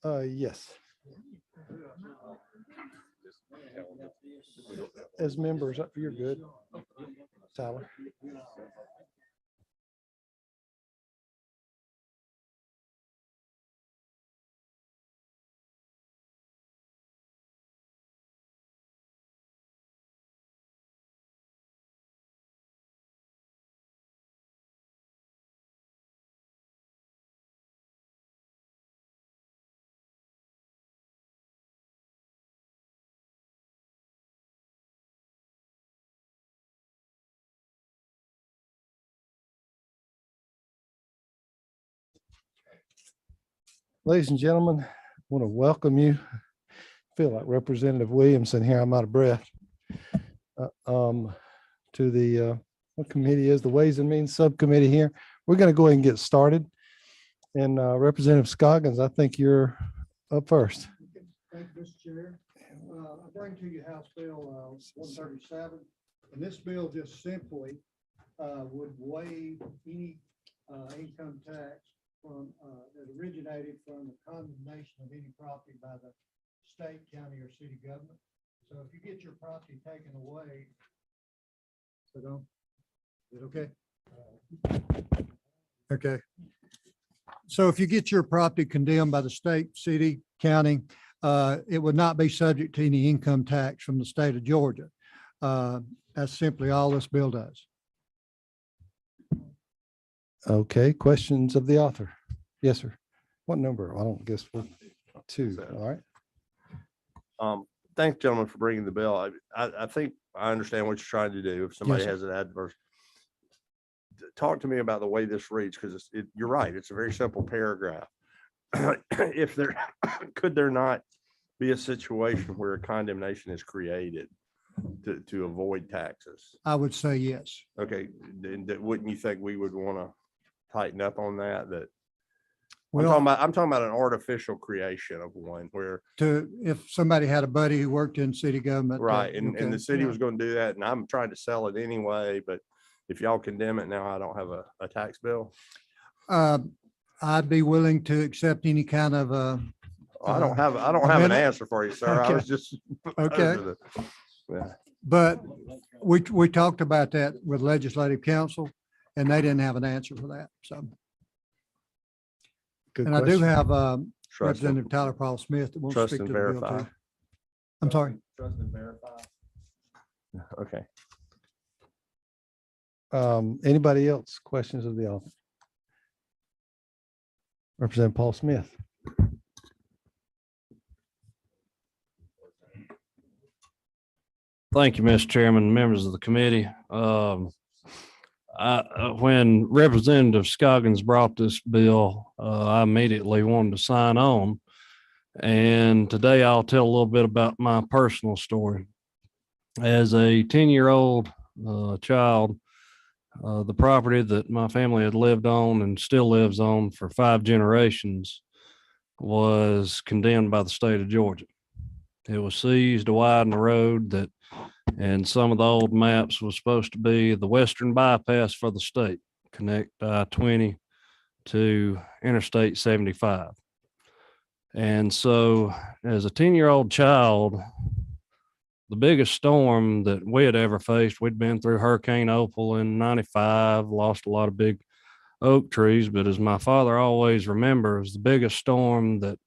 gosh. Yes. As members, you're good. Tyler. Ladies and gentlemen, I want to welcome you. I feel like Representative Williamson here. I'm out of breath. To the what committee is the Ways and Means Subcommittee here. We're going to go ahead and get started. And Representative Scoggins, I think you're up first. Thank you, Mr. Chair. I bring to you House Bill 137, and this bill just simply would waive any income tax from that originated from the condemnation of any property by the state, county, or city government. So if you get your property taken away, is it okay? Okay. So if you get your property condemned by the state, city, county, it would not be subject to any income tax from the state of Georgia. That's simply all this bill does. Okay, questions of the author? Yes, sir. What number? I don't guess we're 2. All right. Thanks, gentlemen, for bringing the bill. I think I understand what you're trying to do. If somebody Yes, sir. has an adverse, talk to me about the way this reads, because you're right. It's a very simple paragraph. If there could there not be a situation where a condemnation is created to avoid taxes? I would say yes. Okay, then wouldn't you think we would want to tighten up on that? Well, I'm talking about an artificial creation of one where, if somebody had a buddy who worked in city government. right, and okay, the city yeah. was going to do that, and I'm trying to sell it anyway, but if y'all condemn it now, I don't have a tax bill. I'd be willing to accept any kind of I don't have an minute? answer for you, sir. I Okay. was just. Okay. Yeah. But we talked about that with legislative council, and they didn't have an answer for that. So, Good and I do question. have Trust and- Representative Tyler Paul Smith that wants to Trust speak and to the bill verify. too. I'm sorry. Trust and verify. Okay. Anybody else? Questions of the author? Representative Paul Smith. Thank you, Mr. Chairman, members of the committee. When Representative Scoggins brought this bill, I immediately wanted to sign on. And today I'll tell a little bit about my personal story. As a 10-year-old child, the property that my family had lived on and still lives on for 5 generations was condemned by the state of Georgia. It was seized to widen the road that, and some of the old maps was supposed to be the western bypass for the state, connect I-20 to Interstate 75. And so as a 10-year-old child, the biggest storm that we had ever faced, we'd been through Hurricane Opal in '95, lost a lot of big oak trees, but as my father always remembers, the biggest storm that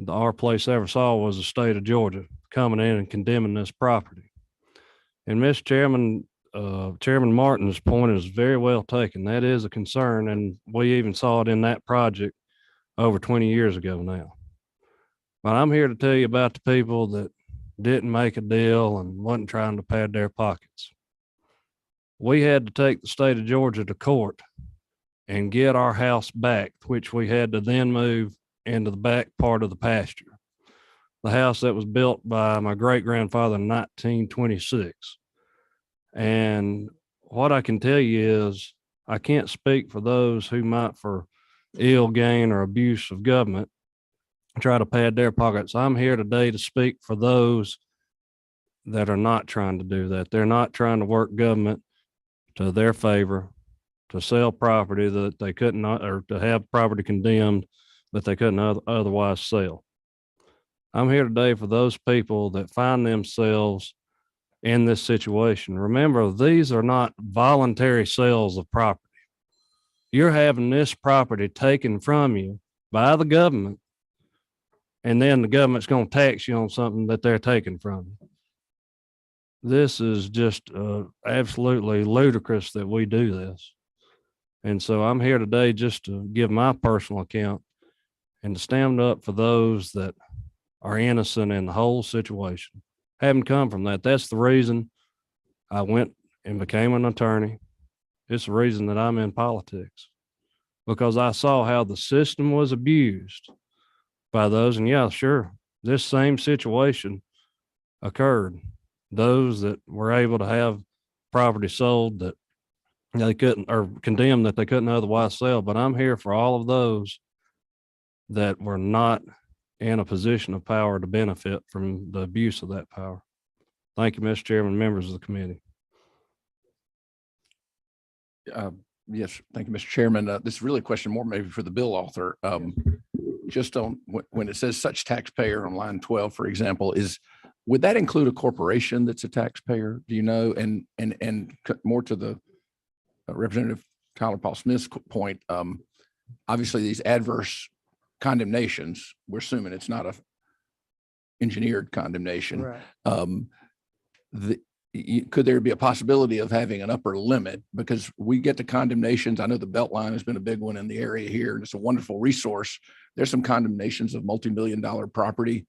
our place ever saw was the state of Georgia coming in and condemning this property. And Mr. Chairman, Chairman Martin's point is very well taken. That is a concern, and we even saw it in that project over 20 years ago now. But I'm here to tell you about the people that didn't make a deal and wasn't trying to pad their pockets. We had to take the state of Georgia to court and get our house back, which we had to then move into the back part of the pasture. The house that was built by my great-grandfather in 1926. And what I can tell you is I can't speak for those who might, for ill gain or abuse of government, try to pad their pockets. I'm here today to speak for those that are not trying to do that. They're not trying to work government to their favor to sell property that they couldn't, or to have property condemned that they couldn't otherwise sell. I'm here today for those people that find themselves in this situation. Remember, these are not voluntary sales of property. You're having this property taken from you by the government, and then the government's going to tax you on something that they're taking from you. This is just absolutely ludicrous that we do this. And so I'm here today just to give my personal account and to stand up for those that are innocent in the whole situation. Haven't come from that. That's the reason I went and became an attorney. It's the reason that I'm in politics, because I saw how the system was abused by those. And yeah, sure, this same situation occurred. Those that were able to have property sold that they couldn't, or condemned that they couldn't otherwise sell. But I'm here for all of those that were not in a position of power to benefit from the abuse of that power. Thank you, Mr. Chairman, members of the committee. Yes, thank you, Mr. Chairman. This is really a question more maybe for the bill author. Just on when it says such taxpayer on line 12, for example, would that include a corporation that's a taxpayer? Do you know? And more to the Representative Tyler Paul Smith's point, obviously these adverse condemnations, we're assuming it's not a engineered condemnation. Right. Could there be a possibility of having an upper limit? Because we get to condemnations. I know the Beltline has been a big one in the area here, and it's a wonderful resource. There's some condemnations of multi-million-dollar property.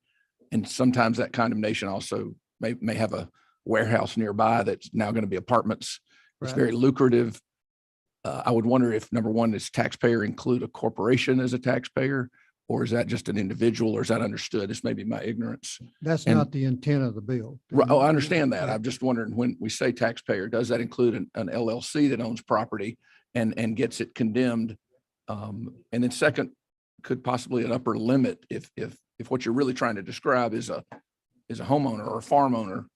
And sometimes that condemnation also may have a warehouse nearby that's now going to be apartments. It's Right. very lucrative. I would wonder if, number one, does taxpayer include a corporation as a taxpayer? Or is that just an individual, or is that understood? This may be my ignorance. That's And- not the intent of the bill. Right. Oh, I understand that. I'm just wondering, when we say taxpayer, does that include an LLC that owns property and gets it condemned? And then second, could possibly an upper limit if what you're really trying to describe is a homeowner or a farm owner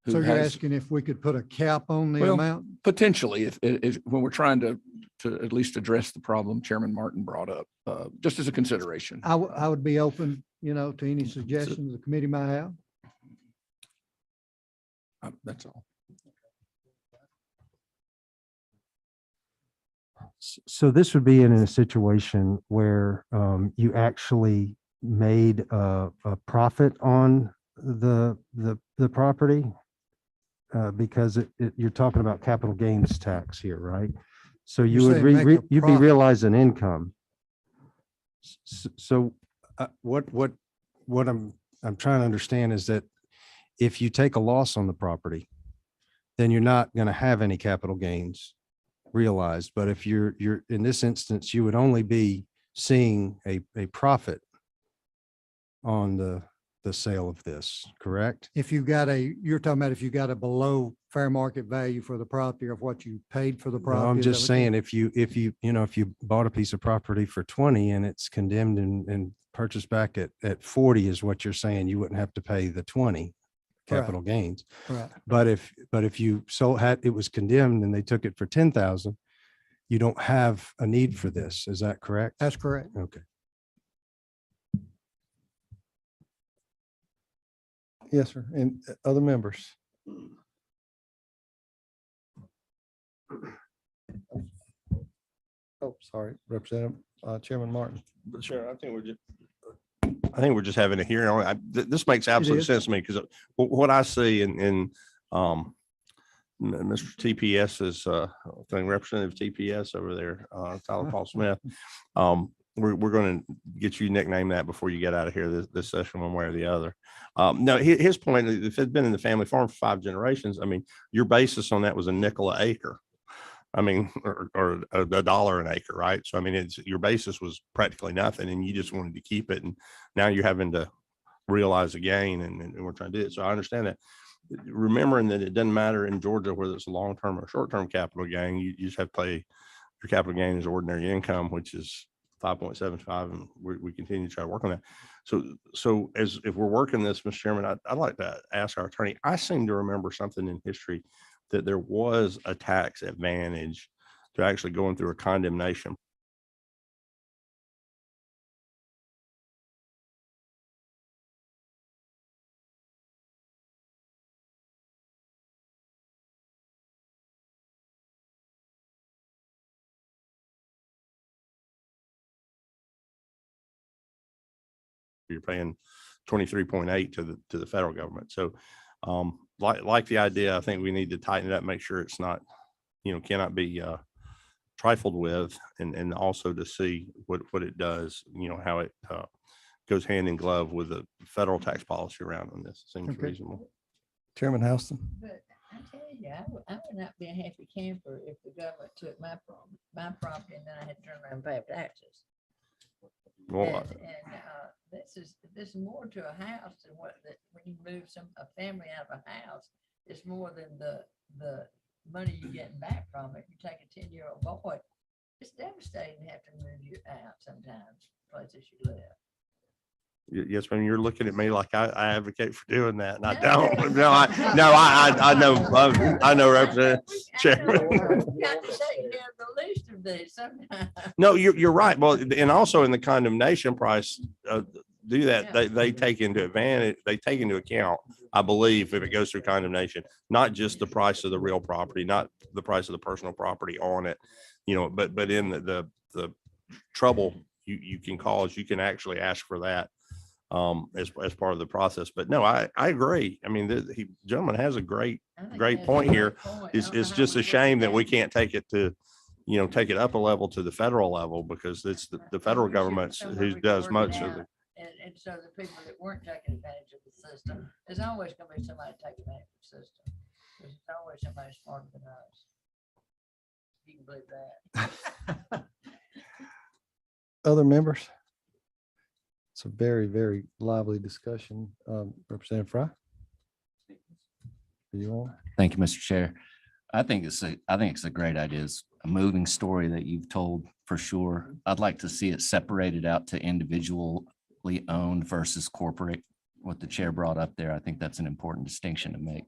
So who you're has asking if we could put a cap on the Well, amount? potentially, if when we're trying to at least address the problem Chairman Martin brought up, just as a consideration. I would be open, to any suggestions the committee might have. That's all. So this would be in a situation where you actually made a profit on the property, because you're talking about capital gains tax here, right? So you You're would saying make a you'd be profit. realizing income. So what I'm trying to understand is that if you take a loss on the property, then you're not going to have any capital gains realized. But if you're in this instance, you would only be seeing a profit on the sale of this, correct? If you got you're talking about if you got a below fair market value for the property of what you paid for the No, property. I'm is that just what you- saying, if you bought a piece of property for 20 and it's condemned and purchased back at 40 is what you're saying, you wouldn't have to pay the 20 Right. capital gains. Right. But if you it was condemned and they took it for 10,000, you don't have a need for this. Is that correct? That's correct. Okay. Yes, sir. And other members? Oh, sorry, Representative, Chairman Martin. But sure, I think we're just having a hearing on it. This makes absolute is. sense to me because what I see in Mr. TPS's thing, Representative TPS over there, Tyler Paul Smith. We're going to get you nicknamed that before you get out of here this session, one way or the other. No, his point, if it's been in the family farm for 5 generations, I mean, your basis on that was a nickel an acre. I mean, or $1 an acre, right? So, I mean, your basis was practically nothing and you just wanted to keep it. And now you're having to realize a gain and we're trying to do it. So I understand that. Remembering that it doesn't matter in Georgia whether it's a long-term or short-term capital gain, you just have to pay your capital gain as ordinary income, which is 5.75, and we continue to try to work on that. So if we're working this, Mr. Chairman, I'd like to ask our attorney. I seem to remember something in history that there was a tax advantage to actually going through a condemnation. You're paying 23.8 to the federal government. So like the idea, I think we need to tighten it up, make sure it's not, cannot be trifled with, and also to see what it does, how it goes hand in glove with the federal tax policy around on this. Seems Okay. reasonable. Chairman Houston. But I tell you, I would not be a happy camper if the government took my property and then I had to turn around and pay taxes. Well, This is more to a house than when you move a family out of a house, it's more than the money you're getting back from it. You take a 10-year-old boy, it's devastating to have to move you out sometimes, places you live. yes, ma'am, you're looking at me like I advocate for doing that, and I No. don't. No, I know, Representative Chairman. You got to take care of the least of these sometimes. No, you're right. Well, and also in the condemnation price, do that, Yeah. they take into account, I believe, if it goes through condemnation, not just the price of the real property, not the price of the personal property on it, but in the trouble you can cause, you can actually ask for that as part of the process. But no, I agree. I mean, the gentleman has a great I think Great that's a point great here. point. I It's don't know how just a we shame get that we that. can't take it to, take it up a level to the federal level, because it's the federal We should government somewhere who we can does work it much of out. it. And so the people that weren't taking advantage of the system, there's always gonna be somebody taking advantage of the system. There's always somebody smarter than us. You can believe that. Other members? It's a very, very lively discussion. Representative Fry? Are you on? Thank you, Mr. Chair. I think it's a great idea. It's a moving story that you've told for sure. I'd like to see it separated out to individually owned versus corporate. What the chair brought up there, I think that's an important distinction to make.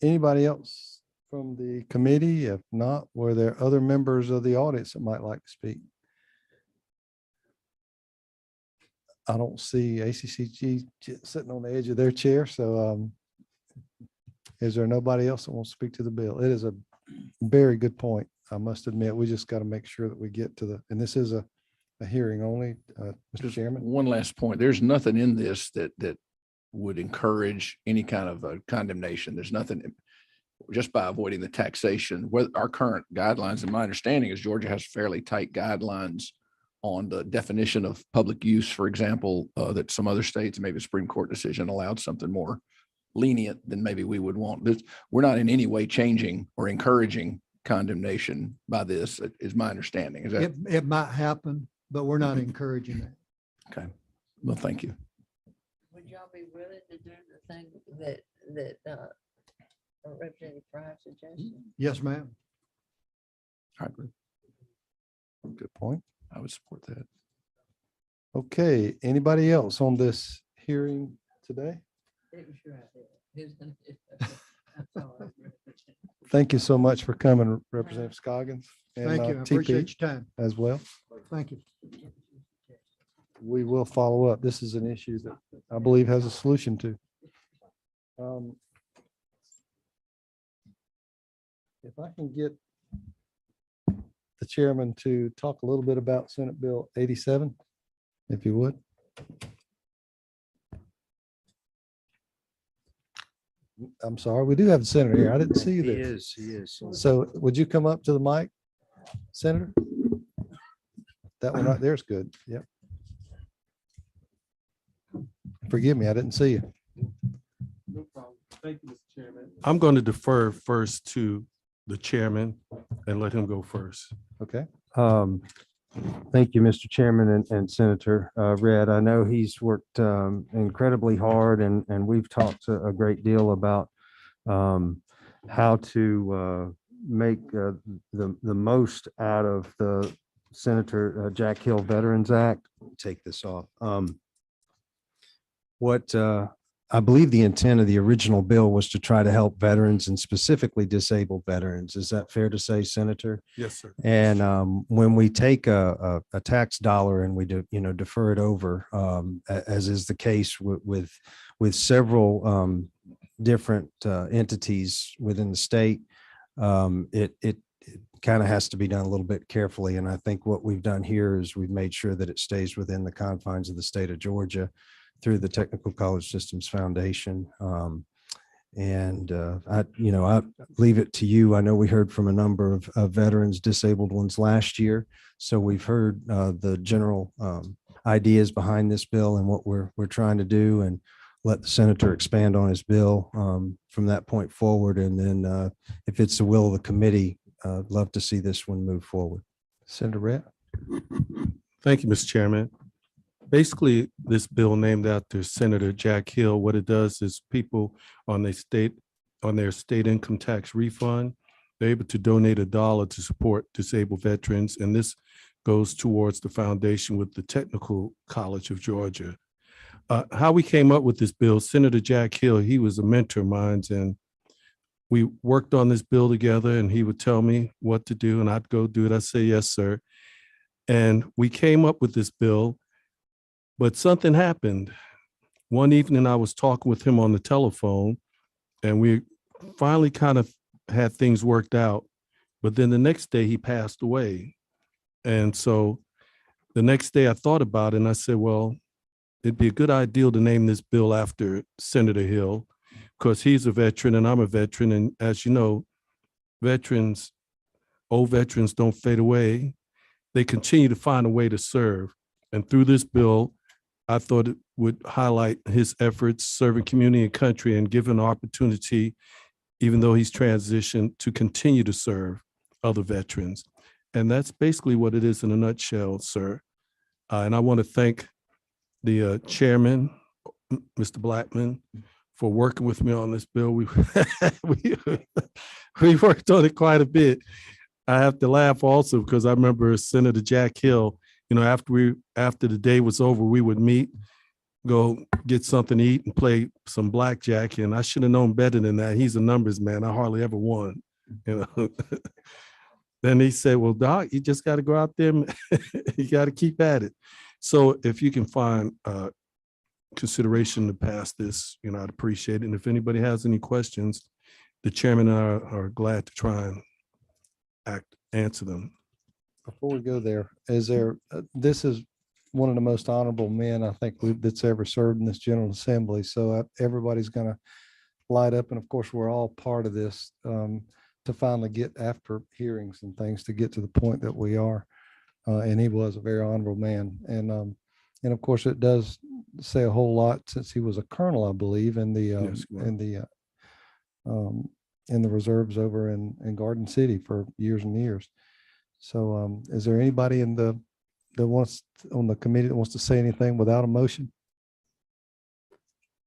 Anybody else from the committee? If not, were there other members of the audience that might like to speak? I don't see ACCG sitting on the edge of their chair, so is there nobody else that wants to speak to the bill? It is a very good point. I must admit, we just got to make sure that we get to and this is a hearing only, Mr. Just Chairman. one last point. There's nothing in this that would encourage any kind of a condemnation. There's nothing, just by avoiding the taxation. What our current guidelines, and my understanding is Georgia has fairly tight guidelines on the definition of public use, for example, that some other states, maybe a Supreme Court decision allowed something more lenient than maybe we would want. We're not in any way changing or encouraging condemnation by this, is my understanding. Is that, It might happen, but we're not encouraging it. okay? Well, thank you. Would y'all be willing to do the thing that Representative Fry suggested? Yes, ma'am. I agree. Good point. I would support that. Okay, anybody else on this hearing today? It was your idea. It was gonna do that. I'm sorry. Thank you so much for coming, Representative Scoggins. and, Thank you. I TP appreciate your time. as well. Thank you. We will follow up. This is an issue that I believe has a solution to. If I can get the chairman to talk a little bit about Senate Bill 87, if you would. I'm sorry, we do have the senator here. I didn't see you He there. is, he is. So would you come up to the mic, Senator? That one right there is good. Yep. Forgive me, I didn't see you. No problem. Thank you, Mr. Chairman. I'm going to defer first to the chairman and let him go first. Okay. Thank you, Mr. Chairman and Senator Red. I know he's worked incredibly hard and we've talked a great deal about how to make the most out of the Senator Jack Hill Veterans Act. Take this off. what I believe the intent of the original bill was to try to help veterans and specifically disabled veterans. Is that fair to say, Senator? Yes, sir. And when we take a tax dollar and we do, defer it over, as is the case with several different entities within the state, it kind of has to be done a little bit carefully. And I think what we've done here is we've made sure that it stays within the confines of the state of Georgia through the Technical College Systems Foundation. I leave it to you. I know we heard from a number of veterans, disabled ones last year. So we've heard the general ideas behind this bill and what we're trying to do, and let the senator expand on his bill from that point forward. And then if it's the will of the committee, love to see this one move forward. Senator Rett? Thank you, Mr. Chairman. Basically, this bill named after Senator Jack Hill, what it does is people on their state income tax refund, they're able to donate $1 to support disabled veterans. And this goes towards the foundation with the Technical College of Georgia. How we came up with this bill, Senator Jack Hill, he was a mentor of mine, and we worked on this bill together, and he would tell me what to do and I'd go do it. I'd say, yes, sir. And we came up with this bill. But something happened. One evening I was talking with him on the telephone, and we finally kind of had things worked out. But then the next day he passed away. And so the next day I thought about it and I said, well, it'd be a good idea to name this bill after Senator Hill, because he's a veteran and I'm a veteran. And as you know, old veterans don't fade away. They continue to find a way to serve. And through this bill, I thought it would highlight his efforts serving community and country and give an opportunity, even though he's transitioned, to continue to serve other veterans. And that's basically what it is in a nutshell, sir. And I want to thank the chairman, Mr. Blackman, for working with me on this bill. We worked on it quite a bit. I have to laugh also because I remember Senator Jack Hill, after the day was over, we would meet, go get something to eat and play some blackjack. And I should have known better than that. He's a numbers man. I hardly ever won. Then he said, well, Doc, you just got to go out there and you got to keep at it. So if you can find consideration to pass this, I'd appreciate it. And if anybody has any questions, the chairman and I are glad to try and answer them. Before we go there, this is one of the most honorable men I think that's ever served in this General Assembly. So everybody's going to light up. And of course, we're all part of this to finally get, after hearings and things, to get to the point that we are. And he was a very honorable man. And of course, it does say a whole lot, since he was a colonel, I believe, in the reserves over in Garden City for years and years. So is there anybody on the committee that wants to say anything without a motion?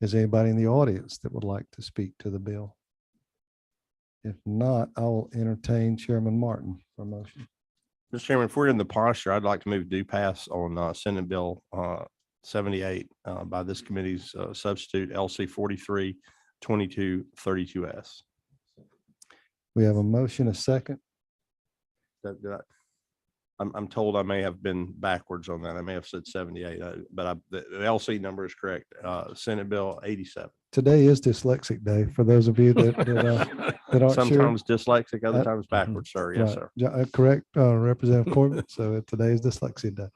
Is there anybody in the audience that would like to speak to the bill? If not, I will entertain Chairman Martin for a motion. Mr. Chairman, if we're in the posture, I'd like to move do pass on Senate Bill 78 by this committee's substitute LC 43-2232S. We have a motion, a second. I'm told I may have been backwards on that. I may have said 78, but the LC number is correct. Senate Bill 87. Today is dyslexic day for those of you that aren't sure. Sometimes dyslexic, other times backwards, sir. Yes, sir. Correct, Representative Corbett. So today is dyslexia day.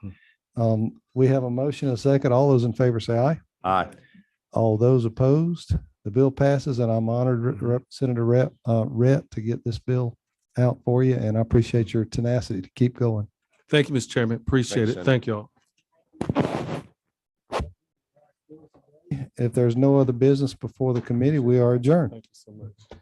We have a motion, a second. All those in favor say aye. Aye. All those opposed, the bill passes, and I'm honored, Senator Rett, to get this bill out for you. And I appreciate your tenacity to keep going. Thank you, Mr. Chairman. Appreciate Thanks, it. Thank you all. If there's no other business before the committee, we are adjourned. Thank you so much.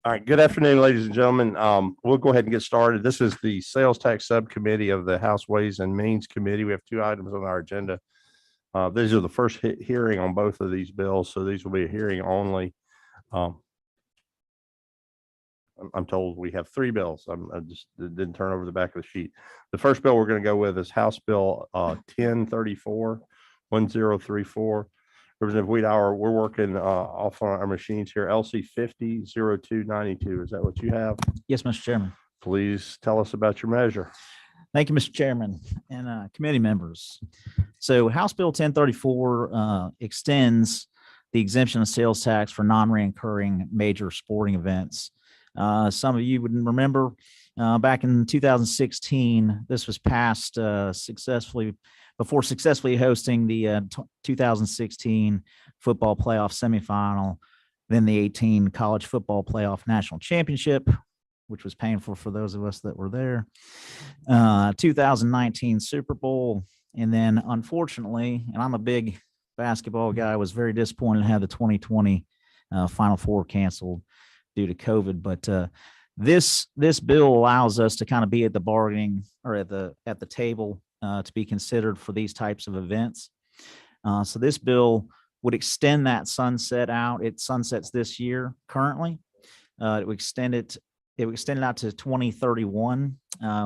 All right, good afternoon, ladies and gentlemen. We'll go ahead and get started. This is the Sales Tax Subcommittee of the House Ways and Means Committee. We have two items on our agenda. These are the first hearing on both of these bills, so these will be a hearing only. I'm told we have three bills. I just didn't turn over the back of the sheet. The first bill we're going to go with is House Bill 1034, 1034. Representative Weedower, we're working off on our machines here. LC 500292. Is that what you have? Yes, Mr. Chairman. Please tell us about your measure. Thank you, Mr. Chairman and committee members. So House Bill 1034 extends the exemption of sales tax for non-reoccurring major sporting events. Some of you would remember back in 2016, this was passed successfully hosting the 2016 football playoff semifinal, then the 18 college football playoff national championship, which was painful for those of us that were there, 2019 Super Bowl, and then unfortunately, and I'm a big basketball guy, I was very disappointed to have the 2020 Final Four canceled due to COVID. But this bill allows us to kind of be at the bargaining or at the table to be considered for these types of events. So this bill would extend that sunset out. It sunsets this year currently. It would extend it out to 2031,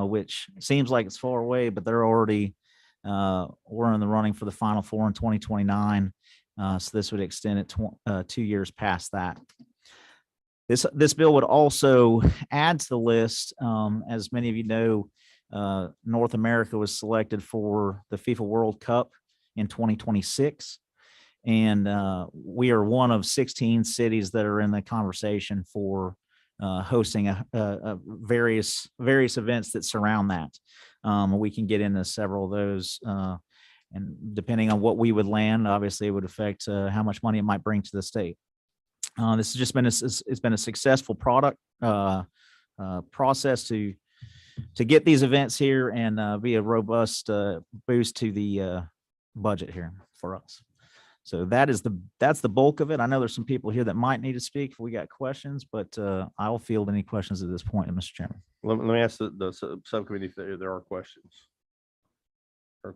which seems like it's far away, but they're already we're in the running for the Final Four in 2029. So this would extend it 2 years past that. This bill would also add to the list, as many of you know, North America was selected for the FIFA World Cup in 2026. And we are one of 16 cities that are in the conversation for hosting various events that surround that. We can get into several of those. And depending on what we would land, obviously it would affect how much money it might bring to the state. This has just been it's been a successful process to get these events here and be a robust boost to the budget here for us. So that's the bulk of it. I know there's some people here that might need to speak if we got questions, but I'll field any questions at this point, Mr. Chairman. Let me ask the subcommittee if there are questions.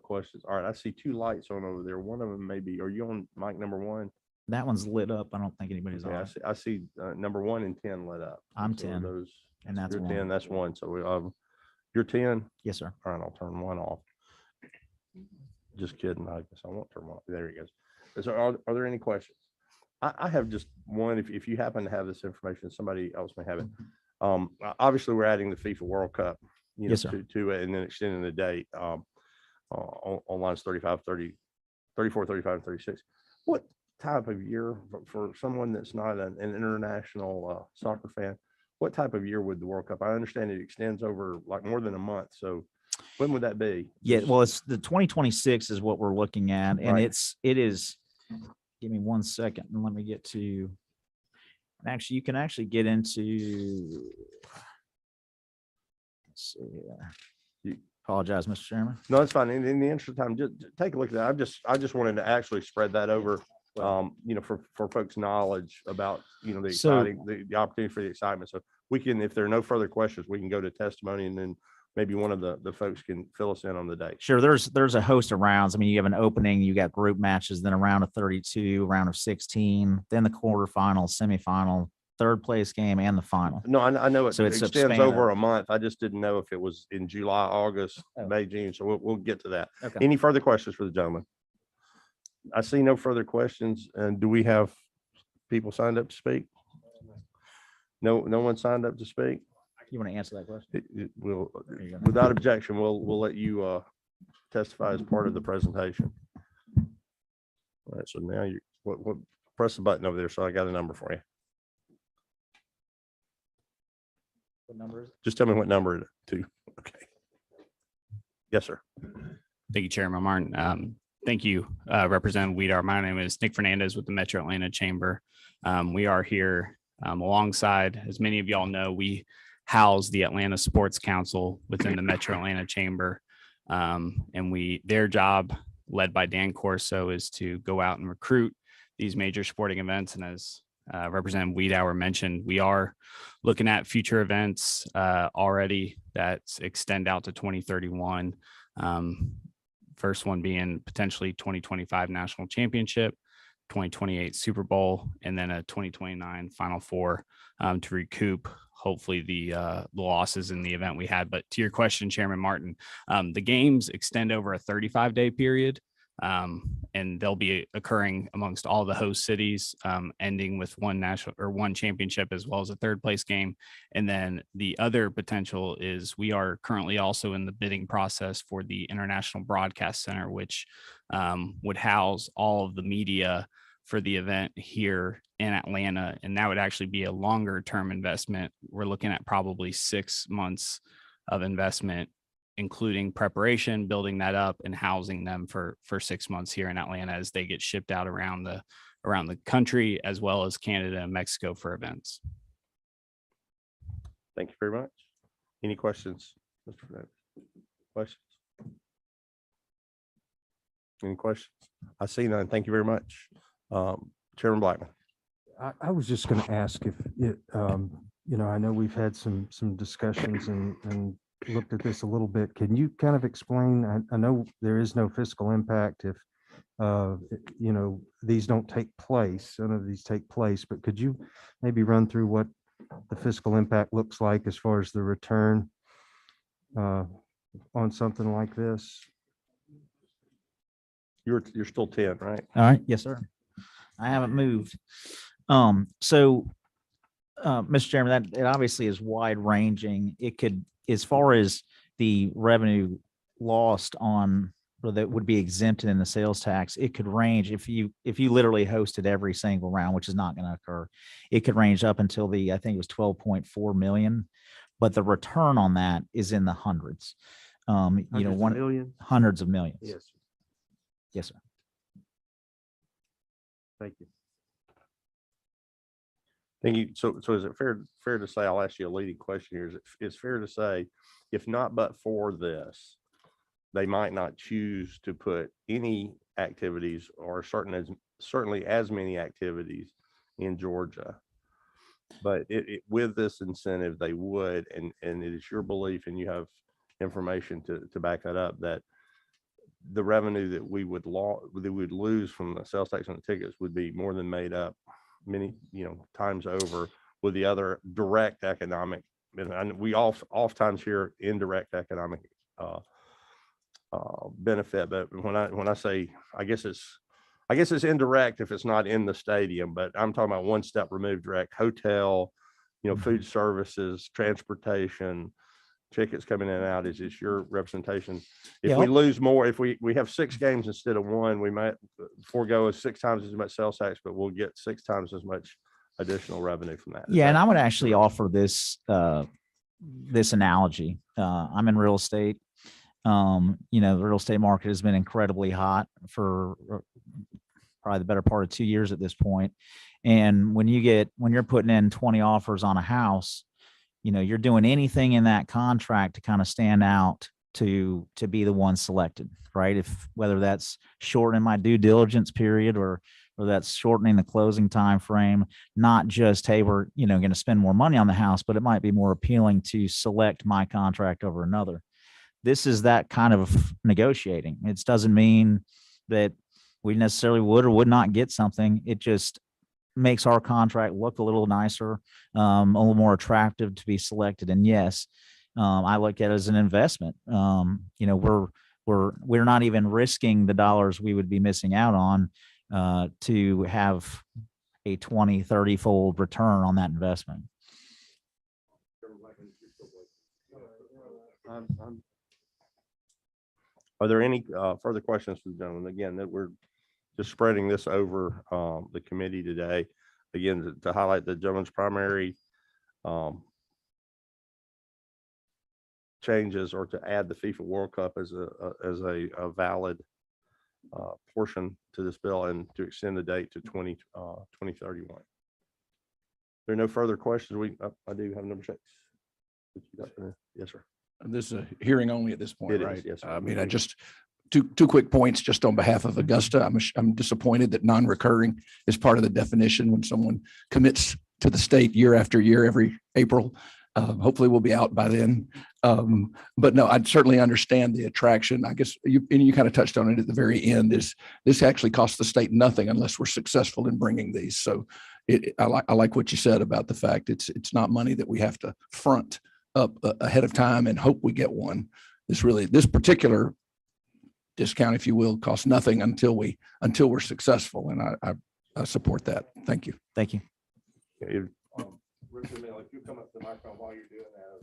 Questions. All right, I see two lights on over there. One of them may be, are you on mic number one? That one's lit up. I don't think anybody's Yeah, on. I see number 1 and 10 lit up. I'm So 10, those, and that's you're one. 10, that's one. So you're 10. Yes, sir. All right, I'll turn one off. Just kidding. I guess I won't turn one off. There he goes. Are there any questions? I have just one. If you happen to have this information, somebody else may have it. Obviously, we're adding the FIFA World Cup, Yes, sir. to it, and then extending the date on lines 35, 30, 34, 35, and 36. What type of year for someone that's not an international soccer fan? What type of year would the World Cup? I understand it extends over like more than a month. So when would that be? Yeah, well, it's the 2026 is what we're looking at, and Right. it is. Give me 1 second and let me get to. Actually, you can actually get into. Let's see here. Apologize, Mr. Chairman. No, it's fine. In the interest of time, just take a look at that. I just wanted to actually spread that over, for folks' knowledge about, the So- exciting, the opportunity for the excitement. So we can, if there are no further questions, we can go to testimony and then maybe one of the folks can fill us in on the date. Sure, there's a host of rounds. I mean, you have an opening, you got group matches, then a round of 32, round of 16, then the quarterfinal, semifinal, third place game, and the final. No, I know it So it's a extends span over of- a month. I just didn't know if it was in July, August, Oh. May, June. So we'll get to that. Okay. Any further questions for the gentleman? I see no further questions. And do we have people signed up to speak? No one signed up to speak? You want to answer that question? Will, There you go. without objection, we'll let you testify as part of the presentation. All right, so now what, press the button over there. So I got a number for you. What number is it? Just tell me what number it is too. Okay. Yes, sir. Thank you, Chairman Martin. Thank you, Representative Weedar. My name is Nick Fernandez with the Metro Atlanta Chamber. We are here alongside, as many of y'all know, we house the Atlanta Sports Council within the Metro Atlanta Chamber. And their job, led by Dan Corso, is to go out and recruit these major sporting events. And as Representative Weedower mentioned, we are looking at future events already that extend out to 2031. First one being potentially 2025 National Championship, 2028 Super Bowl, and then a 2029 Final Four to recoup hopefully the losses in the event we had. But to your question, Chairman Martin, the games extend over a 35-day period. And they'll be occurring amongst all the host cities, ending with one national or one championship as well as a third place game. And then the other potential is we are currently also in the bidding process for the International Broadcast Center, which would house all of the media for the event here in Atlanta. And that would actually be a longer term investment. We're looking at probably 6 months of investment, including preparation, building that up and housing them for 6 months here in Atlanta as they get shipped out around the country, as well as Canada and Mexico for events. Thank you very much. Any questions? Mr. Fernandez? Questions? Any questions? I see none. Thank you very much. Chairman Blackman. I was just going to ask if it, I know we've had some discussions and looked at this a little bit. Can you kind of explain? I know there is no fiscal impact if, these don't take place, none of these take place, but could you maybe run through what the fiscal impact looks like as far as the return on something like this? You're still 10, right? All right. Yes, sir. I haven't moved. Mr. Chairman, that it obviously is wide ranging. It could, as far as the revenue lost on, or that would be exempted in the sales tax, it could range if you literally hosted every single round, which is not going to occur. It could range up until I think it was 12.4 million, but the return on that is in the hundreds. Hundreds of millions. Yes. Yes, sir. Thank you. Thank you. So is it fair to say, I'll ask you a leading question here. Is it fair to say, if not but for this, they might not choose to put any activities or certainly as many activities in Georgia, but with this incentive, they would, and it is your belief, and you have information to back that up, that the revenue that we would lose from the sales tax on the tickets would be more than made up many times over with the other direct economic, and we oftentimes hear indirect economic benefit, but when I say, I guess it's indirect if it's not in the stadium, but I'm talking about one step removed: direct hotel, food services, transportation, tickets coming in and out. Is this your representation? If we lose more, if we have 6 games instead of 1, we might forego 6 times as much sales tax, but we'll get 6 times as much additional revenue from that. Yeah, and I would actually offer this this analogy. I'm in real estate. The real estate market has been incredibly hot for probably the better part of 2 years at this point. And when you're putting in 20 offers on a house, you're doing anything in that contract to kind of stand out to be the one selected, right? Whether that's shortening my due diligence period or that's shortening the closing time frame, not just, hey, we're going to spend more money on the house, but it might be more appealing to select my contract over another. This is that kind of negotiating. It doesn't mean that we necessarily would or would not get something. It just makes our contract look a little nicer, a little more attractive to be selected. And yes, I look at it as an investment. We're not even risking the dollars we would be missing out on to have a 20, 30 fold return on that investment. Are there any further questions for the gentleman? Again, that we're just spreading this over the committee today. Again, to highlight the gentleman's primary changes, or to add the FIFA World Cup as a valid portion to this bill, and to extend the date to 2031. There are no further questions. I do have number 6. Yes, sir. This is a hearing only at this point, It is, right? yes, sir. I mean, I just, two quick points just on behalf of Augusta. I'm disappointed that non-recurring is part of the definition when someone commits to the state year after year, every April. Hopefully we'll be out by then. But no, I'd certainly understand the attraction. I guess you kind of touched on it at the very end, is this actually costs the state nothing unless we're successful in bringing these. So I like what you said about the fact it's not money that we have to front up ahead of time and hope we get one. This particular discount, if you will, costs nothing until we're successful. And I support that. Thank you. Thank you. Richard Mill, if you come up to the microphone while you're doing that,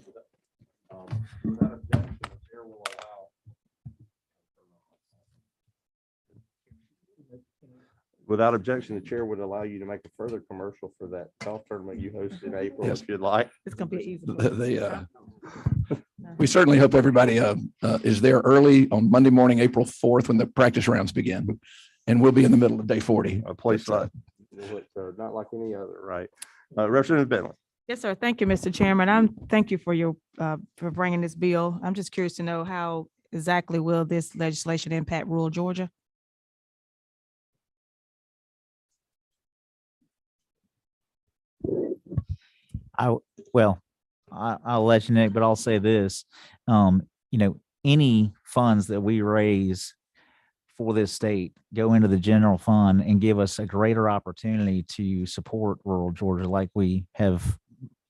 without objection, the chair will allow. Without objection, the chair would allow you to make a further commercial for that golf tournament you host in April, Yes. if you'd like. It's gonna be easy. We certainly hope everybody is there early on Monday morning, April 4th, when the practice rounds begin. And we'll be in the middle of day 40. A place like, not like any other, right? Representative Bentley. Yes, sir. Thank you, Mr. Chairman. Thank you for your, for bringing this bill. I'm just curious to know how exactly will this legislation impact rural Georgia? I'll let you know, but I'll say this, any funds that we raise for this state go into the general fund and give us a greater opportunity to support rural Georgia like we have,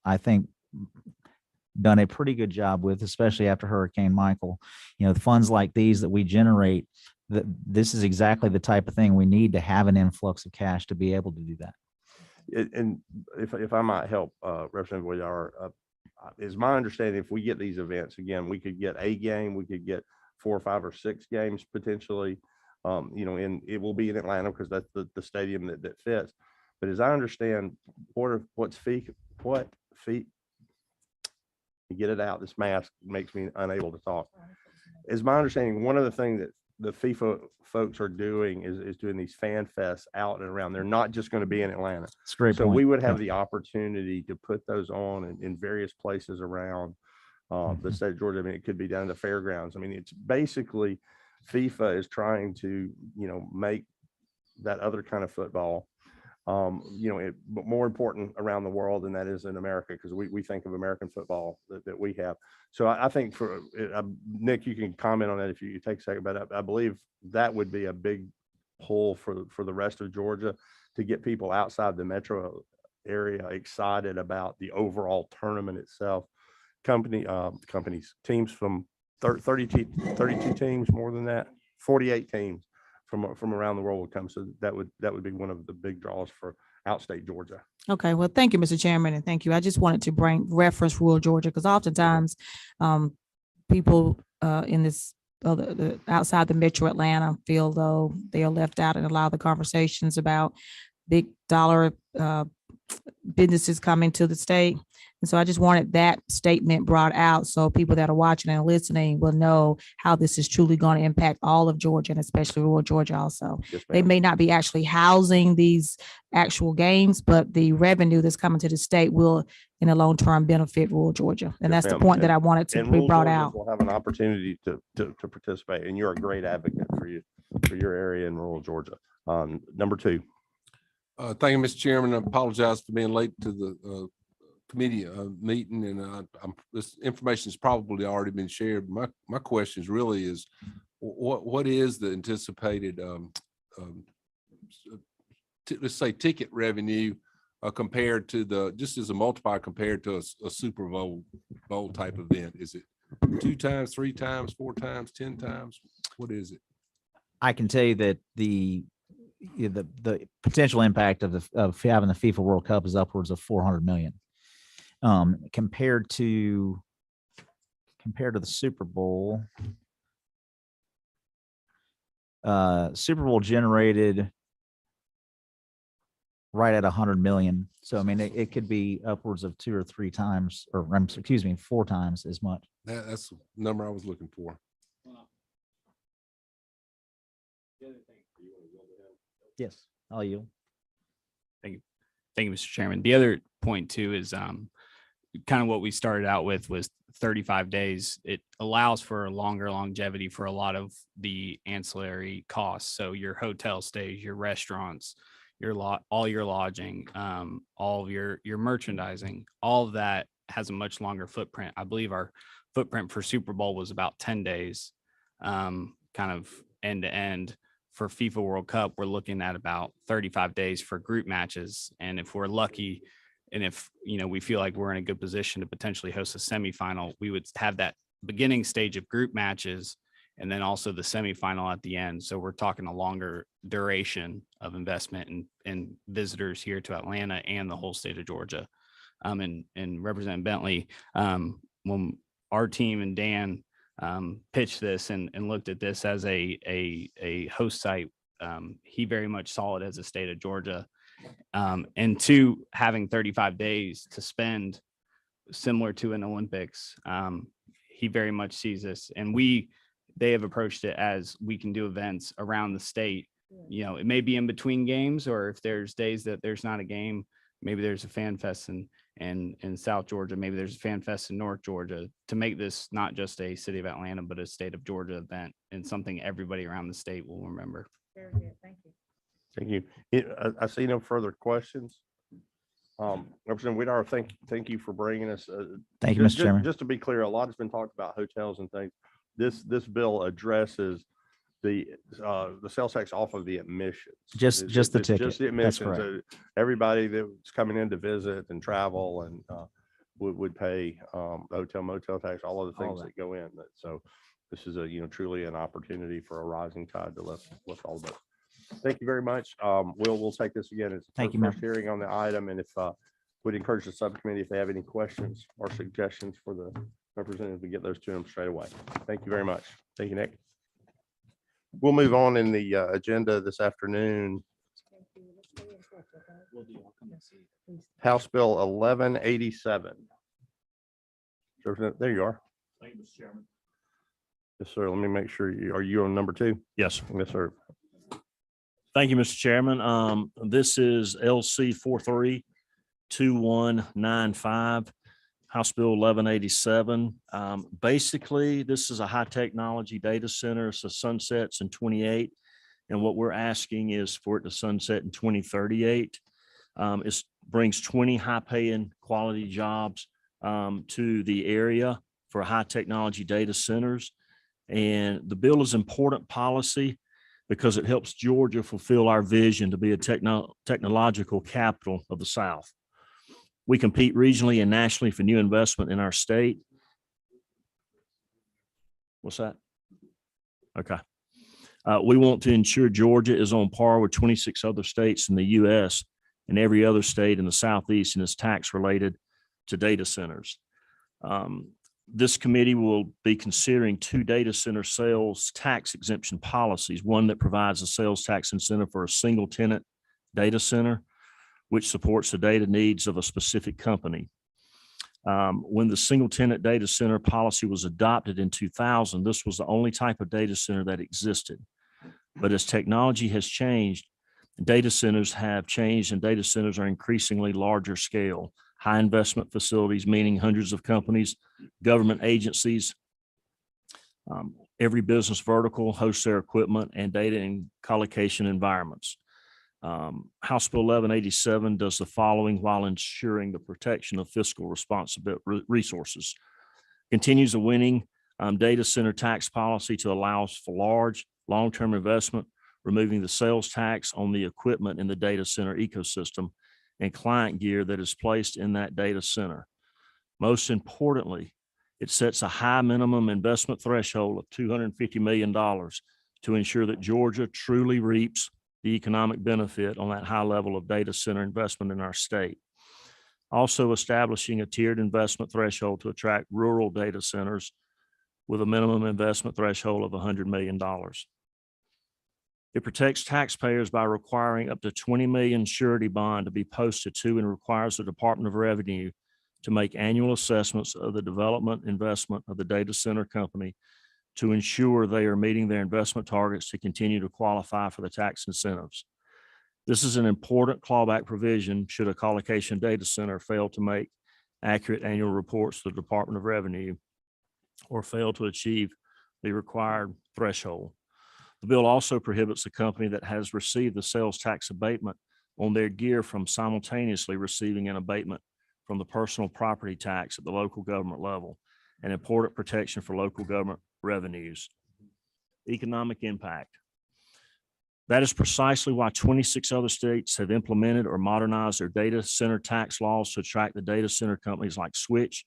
I think, done a pretty good job with, especially after Hurricane Michael. The funds like these that we generate, this is exactly the type of thing we need to have an influx of cash to be able to do that. And if I might help, Representative Williams, is my understanding, if we get these events, again, we could get a game, we could get 4 or 5 or 6 games potentially, and it will be in Atlanta because that's the stadium that fits. But as I understand, what feet, you get it out, this mask makes me unable to talk. Is my understanding, one of the things that the FIFA folks are doing is doing these fan fests out and around. They're not just going to be in Atlanta. It's a great So point. we would have the opportunity to put those on in various places around the state of Georgia. I mean, it could be down in the fairgrounds. I mean, it's basically FIFA is trying to, make that other kind of football, but more important around the world than that is in America, because we think of American football that we have. So I think for Nick, you can comment on that if you take a second, but I believe that would be a big pull for the rest of Georgia to get people outside the metro area excited about the overall tournament itself. Teams from 32 teams, more than that, 48 teams from around the world would come. So that would be one of the big draws for outstate Georgia. Okay, well, thank you, Mr. Chairman, and thank you. I just wanted to reference rural Georgia, because oftentimes people in this outside the metro Atlanta feel though they are left out in a lot of the conversations about big dollar businesses coming to the state. And so I just wanted that statement brought out so people that are watching and listening will know how this is truly going to impact all of Georgia, and especially rural Georgia also. Yes, They ma'am. may not be actually housing these actual games, but the revenue that's coming to the state will in the long term benefit rural Georgia. And Yes, that's the ma'am. point that I wanted to And be rural brought Georgians out. will have an opportunity to participate, and you're a great advocate for your area in rural Georgia. Number 2. Thank you, Mr. Chairman. I apologize for being late to the committee meeting, and this information has probably already been shared. My question is really is what is the anticipated let's say ticket revenue compared to just as a multiplier compared to a Super Bowl type event? Is it 2 times, 3 times, 4 times, 10 times? What is it? I can tell you that the potential impact of having the FIFA World Cup is upwards of 400 million. Compared to the Super Bowl, Super Bowl generated right at 100 million. So I mean, it could be upwards of 2 or 3 times, or 4 times as much. That's the number I was looking for. Yes, I'll yield. Thank you, Mr. Chairman. The other point too is kind of what we started out with was 35 days. It allows for a longer longevity for a lot of the ancillary costs. So your hotel stays, your restaurants, all your lodging, all of your merchandising, all of that has a much longer footprint. I believe our footprint for Super Bowl was about 10 days, kind of end to end. For FIFA World Cup, we're looking at about 35 days for group matches. And if we're lucky, and if, we feel like we're in a good position to potentially host a semifinal, we would have that beginning stage of group matches and then also the semifinal at the end. So we're talking a longer duration of investment in visitors here to Atlanta and the whole state of Georgia. And Representative Bentley, when our team and Dan pitched this and looked at this as a host site, he very much saw it as a state of Georgia. And two, having 35 days to spend similar to an Olympics, he very much sees this. And they have approached it as we can do events around the state. It may be in between games, or if there's days that there's not a game, maybe there's a fan fest in South Georgia, maybe there's a fan fest in North Georgia, to make this not just a city of Atlanta, but a state of Georgia event and something everybody around the state will remember. Very good, thank you. Thank you. I see no further questions. Representative Weedower, thank you for bringing us. Thank you, Mr. Chairman. Just to be clear, a lot has been talked about hotels and things. This bill addresses the sales tax off of the admissions. Just the Just ticket. the That's admissions. correct. Everybody that's coming in to visit and travel and would pay hotel, motel tax, all of the All things that. that go in. So this is truly an opportunity for a rising tide to lift all of us. Thank you very much. We'll take this again. It's the Thank you, first hearing on the item, and if would encourage the subcommittee, if they have any questions or suggestions for the representative, to get those to them straight away. Thank you very much. Thank you, Nick. We'll move on in the agenda this afternoon. House Bill 1187. There you are. Thank you, Mr. Chairman. Yes, sir. Let me make sure are you on number 2? Yes, Yes, sir. thank you, Mr. Chairman. This is LC 432195, House Bill 1187. Basically, this is a high technology data center. So sunsets in 28. And what we're asking is for it to sunset in 2038. It brings 20 high paying quality jobs to the area for high technology data centers. And the bill is important policy because it helps Georgia fulfill our vision to be a technological capital of the South. We compete regionally and nationally for new investment in our state. What's that? Okay. We want to ensure Georgia is on par with 26 other states in the U.S. and every other state in the Southeast and is tax related to data centers. This committee will be considering 2 data center sales tax exemption policies, one that provides a sales tax incentive for a single tenant data center, which supports the data needs of a specific company. When the single tenant data center policy was adopted in 2000, this was the only type of data center that existed. But as technology has changed, data centers have changed and data centers are increasingly larger scale, high investment facilities, meaning hundreds of companies, government agencies, every business vertical hosts their equipment and data and collocation environments. House Bill 1187 does the following while ensuring the protection of fiscal responsibility resources. Continues a winning data center tax policy to allow for large long-term investment, removing the sales tax on the equipment in the data center ecosystem and client gear that is placed in that data center. Most importantly, it sets a high minimum investment threshold of $250 million to ensure that Georgia truly reaps the economic benefit on that high level of data center investment in our state. Also establishing a tiered investment threshold to attract rural data centers with a minimum investment threshold of $100 million. It protects taxpayers by requiring up to 20 million surety bond to be posted to and requires the Department of Revenue to make annual assessments of the development investment of the data center company to ensure they are meeting their investment targets to continue to qualify for the tax incentives. This is an important clawback provision should a collocation data center fail to make accurate annual reports to the Department of Revenue or fail to achieve the required threshold. The bill also prohibits a company that has received the sales tax abatement on their gear from simultaneously receiving an abatement from the personal property tax at the local government level, an important protection for local government revenues. Economic impact. That is precisely why 26 other states have implemented or modernized their data center tax laws to attract the data center companies like Switch,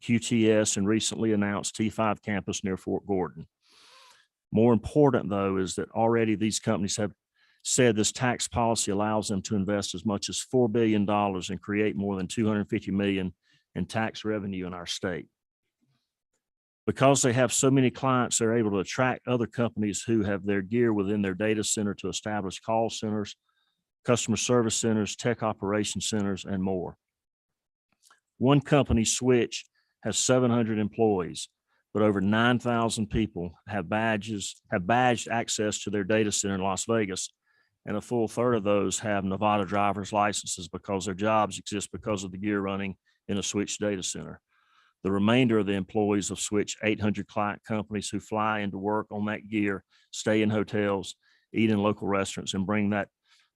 QTS, and recently announced T5 campus near Fort Gordon. More important, though, is that already these companies have said this tax policy allows them to invest as much as $4 billion and create more than $250 million in tax revenue in our state. Because they have so many clients, they're able to attract other companies who have their gear within their data center to establish call centers, customer service centers, tech operation centers, and more. One company, Switch, has 700 employees, but over 9,000 people have badged access to their data center in Las Vegas. And a full third of those have Nevada driver's licenses because their jobs exist because of the gear running in a Switch data center. The remainder of the employees of Switch 800 client companies who fly into work on that gear, stay in hotels, eat in local restaurants, and bring that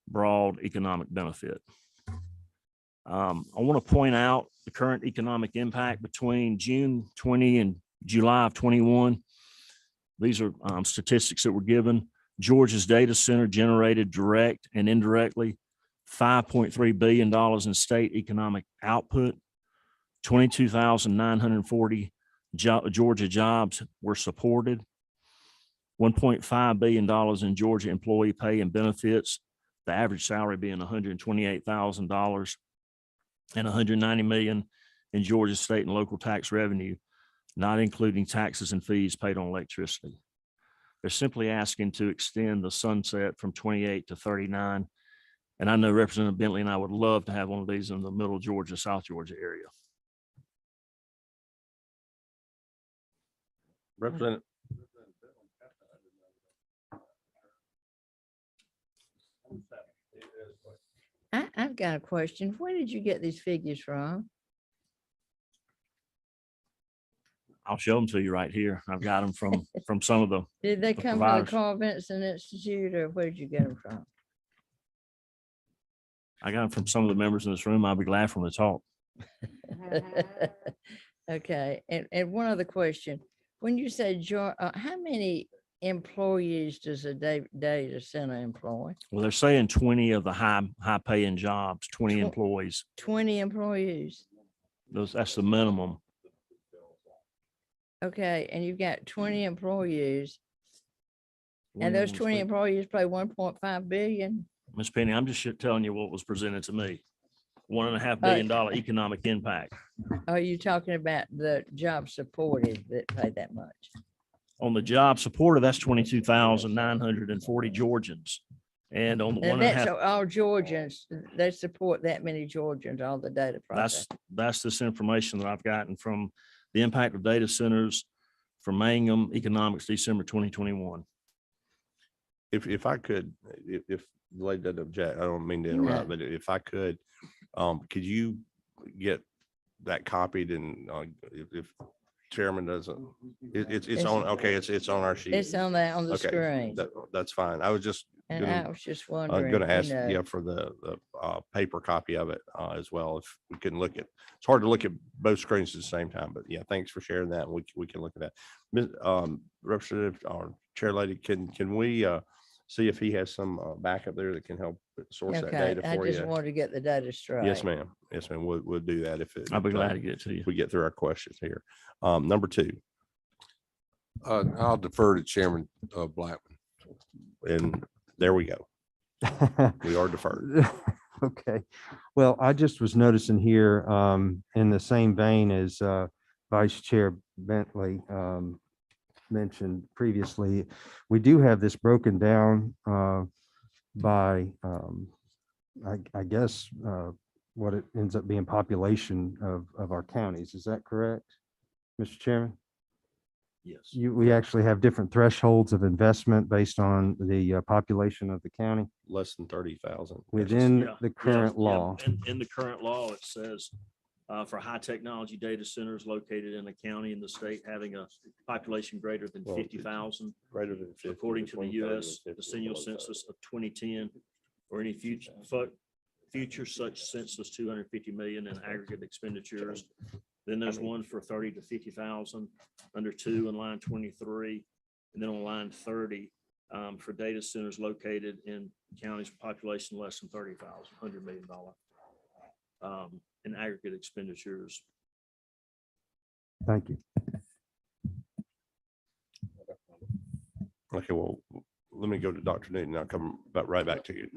broad economic benefit. I want to point out the current economic impact between June 20 and July of 21. These are statistics that were given. Georgia's data center generated direct and indirectly $5.3 billion in state economic output. 22,940 Georgia jobs were supported. $1.5 billion in Georgia employee pay and benefits, the average salary being $128,000, and $190 million in Georgia state and local tax revenue, not including taxes and fees paid on electricity. They're simply asking to extend the sunset from 28 to 39. And I know Representative Bentley and I would love to have one of these in the middle Georgia, South Georgia area. Representative. I've got a question. Where did you get these figures from? I'll show them to you right here. I've got them from some of the, Did they the come from the providers. Carl Vinson Institute, or where did you get them from? I got them from some of the members in this room. I'll be glad for them to talk. Okay, and one other question. When you say, how many employees does a data center employ? Well, they're saying 20 of the high paying jobs, 20 Tw- employees. 20 employees. That's the minimum. Okay, and you've got 20 employees, and those 20 employees pay 1.5 billion. Ms. Penny, I'm just telling you what was presented to me. $1.5 billion economic impact. Are you talking about the job supported that pay that much? On the job supported, that's 22,940 Georgians. And on the And one and a that's half, all Georgians, they support that many Georgians, all the data process. that's this information that I've gotten from the impact of data centers from Mangum Economics, December 2021. If I could, if the lady doesn't object, I don't mean to interrupt, but if I could you get that copied and if chairman doesn't, it's on, okay, it's on our sheet. It's on the Okay, screen. That's fine. I was just And I was just wondering. gonna you ask, know. yeah, for the paper copy of it as well. If we can look at, it's hard to look at both screens at the same time, but yeah, thanks for sharing that. We can look at that. Representative or Chair Lady, can we see if he has some backup there that can help source that Okay, data I for just you? wanted to get the data straight. Yes, ma'am. Yes, ma'am. We'll do that if I'll be glad to get it to you. we get through our questions here. Number two, I'll defer to Chairman Blackman. and there we go. We are deferred. Okay, well, I just was noticing here, in the same vein as Vice Chair Bentley mentioned previously, we do have this broken down by, I guess, what it ends up being population of our counties. Is that correct, Mr. Chairman? Yes. We actually have different thresholds of investment based on the population of the county Less than 30,000. within Yeah, the yeah, current yeah. law. In the current law, it says for high technology data centers located in a county in the state having a population greater than Well, 50,000, Greater than 50. according to the between 30 and U.S. 50 decennial below census of 2010, or any future such census, 250 million in aggregate expenditures. Then there's one for 30 to 50,000, under 2 in line 23, and then on line 30 for data centers located in counties with population less than 30,000, $100 million in aggregate expenditures. Thank you. Okay, well, let me go to Dr. Newton. I'll come right back to you,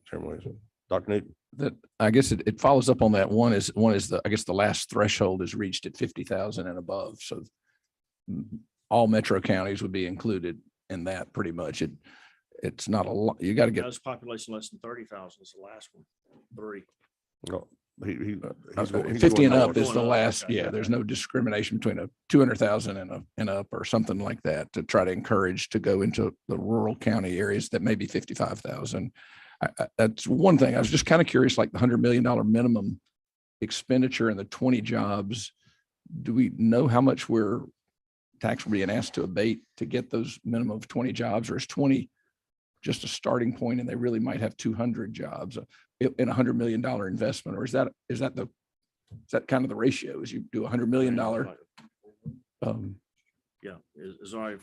Chairman Williamson. Dr. Newton. That, I guess it follows up on that. One is I guess the last threshold is reached at 50,000 and above. So all metro counties would be included in that pretty much. It's not a lot. You got to get. Those population less than 30,000 is the last one, 3. No, he's 50 and going up is going the up, last. okay. Yeah, there's no discrimination between a 200,000 and up or something like that to try to encourage to go into the rural county areas that may be 55,000. That's one thing. I was just kind of curious, like the $100 million minimum expenditure and the 20 jobs. Do we know how much tax we're being asked to abate to get those minimum of 20 jobs, or is 20 just a starting point and they really might have 200 jobs in $100 million investment? Or is that kind of the ratio? Is you do $100 million? Yeah, is I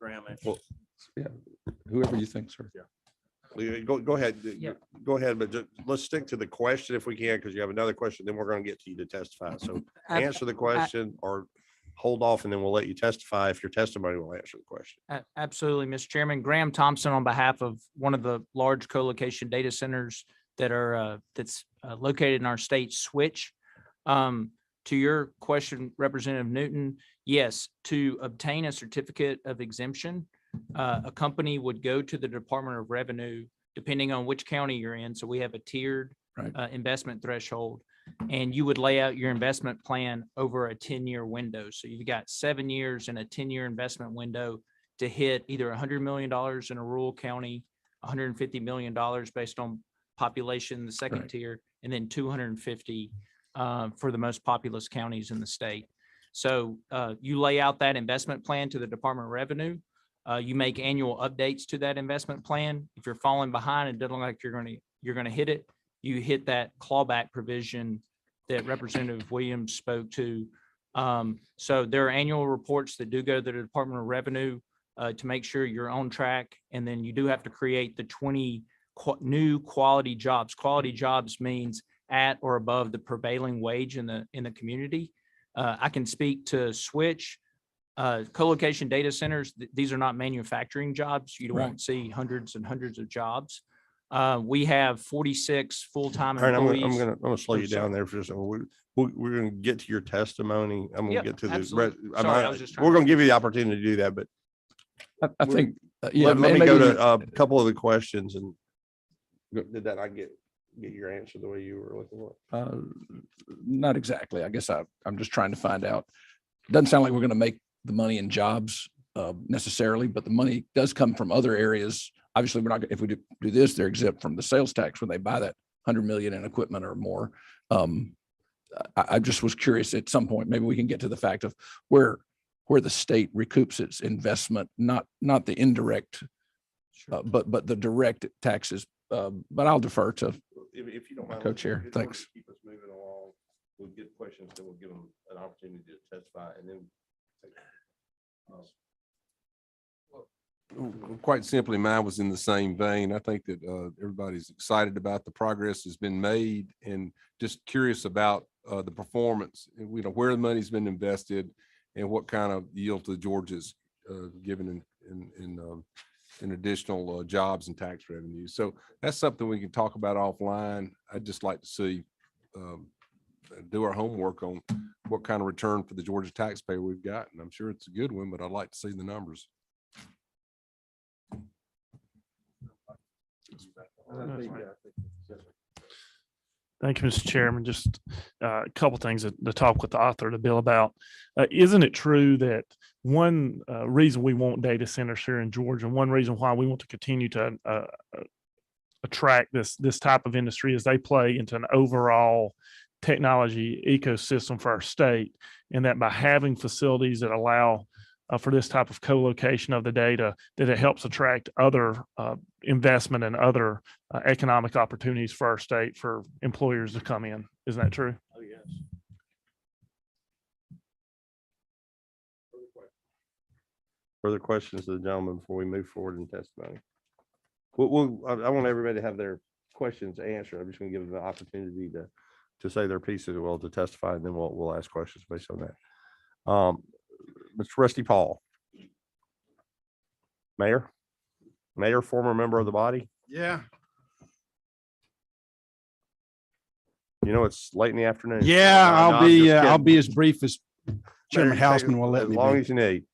Graham. Well, Yeah, whoever you think, sir. Yeah. Go ahead. Yep. Go ahead, but let's stick to the question if we can, because you have another question, then we're going to get to you to testify. So answer the question or hold off, and then we'll let you testify if your testimony will answer the question. Absolutely, Mr. Chairman. Graham Thompson on behalf of one of the large co-location data centers that are that's located in our state, Switch. To your question, Representative Newton, yes, to obtain a certificate of exemption, a company would go to the Department of Revenue, depending on which county you're in. So we have a tiered investment threshold, and you would lay out your investment plan over a 10-year window. So you've got 7 years and a 10-year investment window to hit either $100 million in a rural county, $150 million based on population in the second tier, and then 250 for the most populous counties in the state. So you lay out that investment plan to the Department of Revenue. You make annual updates to that investment plan. If you're falling behind and doesn't look like you're going to hit it, you hit that clawback provision that Representative Williams spoke to. So there are annual reports that do go to the Department of Revenue to make sure you're on track. And then you do have to create the 20 new quality jobs. Quality jobs means at or above the prevailing wage in the community. I can speak to Switch. Co-location data centers, these are not manufacturing jobs. You won't see hundreds and hundreds of jobs. We have 46 full-time employees. I'm gonna slow you down there for just a second. We're gonna get to your testimony. I'm gonna Yep, get to the absolutely. Sorry, I was just trying we're to- gonna give you the opportunity to do that, but I think, let me maybe go we- to a couple of the questions. And did that I get your answer the way you were looking for? Not exactly. I guess I'm just trying to find out. Doesn't sound like we're going to make the money in jobs necessarily, but the money does come from other areas. Obviously, we're not, if we do this, they're exempt from the sales tax when they buy that 100 million in equipment or more. I just was curious at some point, maybe we can get to the fact of where the state recoups its investment, not the indirect, but the direct taxes. But I'll defer to If you don't mind, Co-Chair. in order Thanks. to keep us moving along, we'll get questions, then we'll give them an opportunity to testify, and then. Quite simply, mine was in the same vein. I think that everybody's excited about the progress that's been made and just curious about the performance, where the money's been invested and what kind of yield to Georgia's given in additional jobs and tax revenue. So that's something we can talk about offline. I'd just like to see do our homework on what kind of return for the Georgia taxpayer we've got. And I'm sure it's a good one, but I'd like to see the numbers. Thank you, Mr. Chairman. Just a couple things to talk with the author of the bill about. Isn't it true that one reason we want data centers here in Georgia, and one reason why we want to continue to attract this type of industry is they play into an overall technology ecosystem for our state, and that by having facilities that allow for this type of co-location of the data, that it helps attract other investment and other economic opportunities for our state for employers to come in. Isn't that true? Oh, yes. Further questions to the gentleman before we move forward in testimony? I want everybody to have their questions answered. I'm just going to give them the opportunity to say their piece as well, to testify, and then we'll ask questions based on that. Mr. Rusty Paul. Mayor, former member of the body. Yeah, You know, it's late in the afternoon. yeah, No, I'll I'm be, just I'll kidding. be as brief as Chairman Mayor, take Houseman will let as me long be. as you need.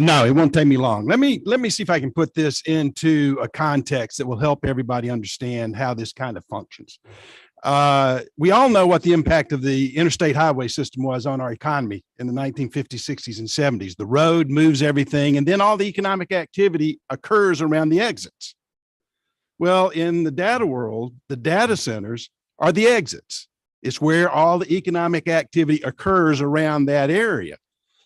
No, it won't take me long. Let me see if I can put this into a context that will help everybody understand how this kind of functions. We all know what the impact of the interstate highway system was on our economy in the 1950s, 60s, and 70s. The road moves everything, and then all the economic activity occurs around the exits. Well, in the data world, the data centers are the exits. It's where all the economic activity occurs around that area.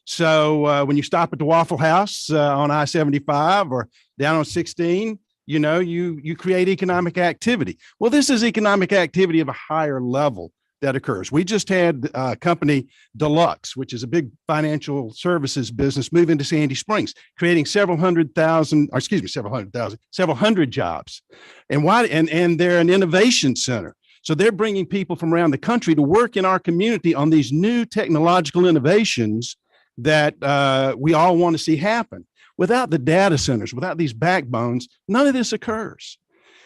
So when you stop at the Waffle House on I-75 or down on 16, you know, you create economic activity. Well, this is economic activity of a higher level that occurs. We just had company Deluxe, which is a big financial services business, move into Sandy Springs, creating several hundred jobs. And and they're an innovation center. So they're bringing people from around the country to work in our community on these new technological innovations that we all want to see happen. Without the data centers, without these backbones, none of this occurs.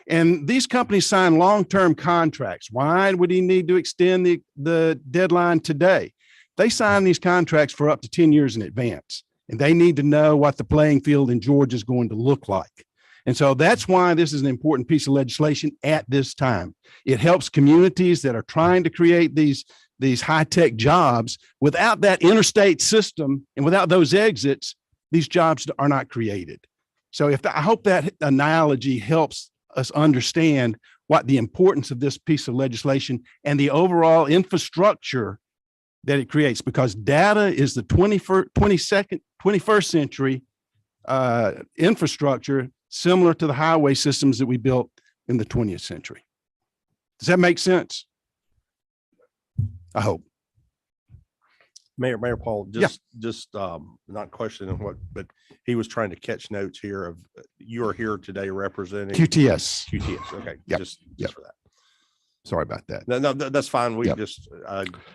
And these companies sign long-term contracts. Why would he need to extend the deadline today? They sign these contracts for up to 10 years in advance, and they need to know what the playing field in Georgia is going to look like. And so that's why this is an important piece of legislation at this time. It helps communities that are trying to create these high-tech jobs. Without that interstate system and without those exits, these jobs are not created. So I hope that analogy helps us understand what the importance of this piece of legislation and the overall infrastructure that it creates, because data is the 21st century infrastructure, similar to the highway systems that we built in the 20th century. Does that make sense? I hope. Mayor Paul, just not questioning but he was trying to catch notes here of you are here today representing QTS. Okay. Yep. Just for that. Sorry about that. No, that's fine. We Yep. just,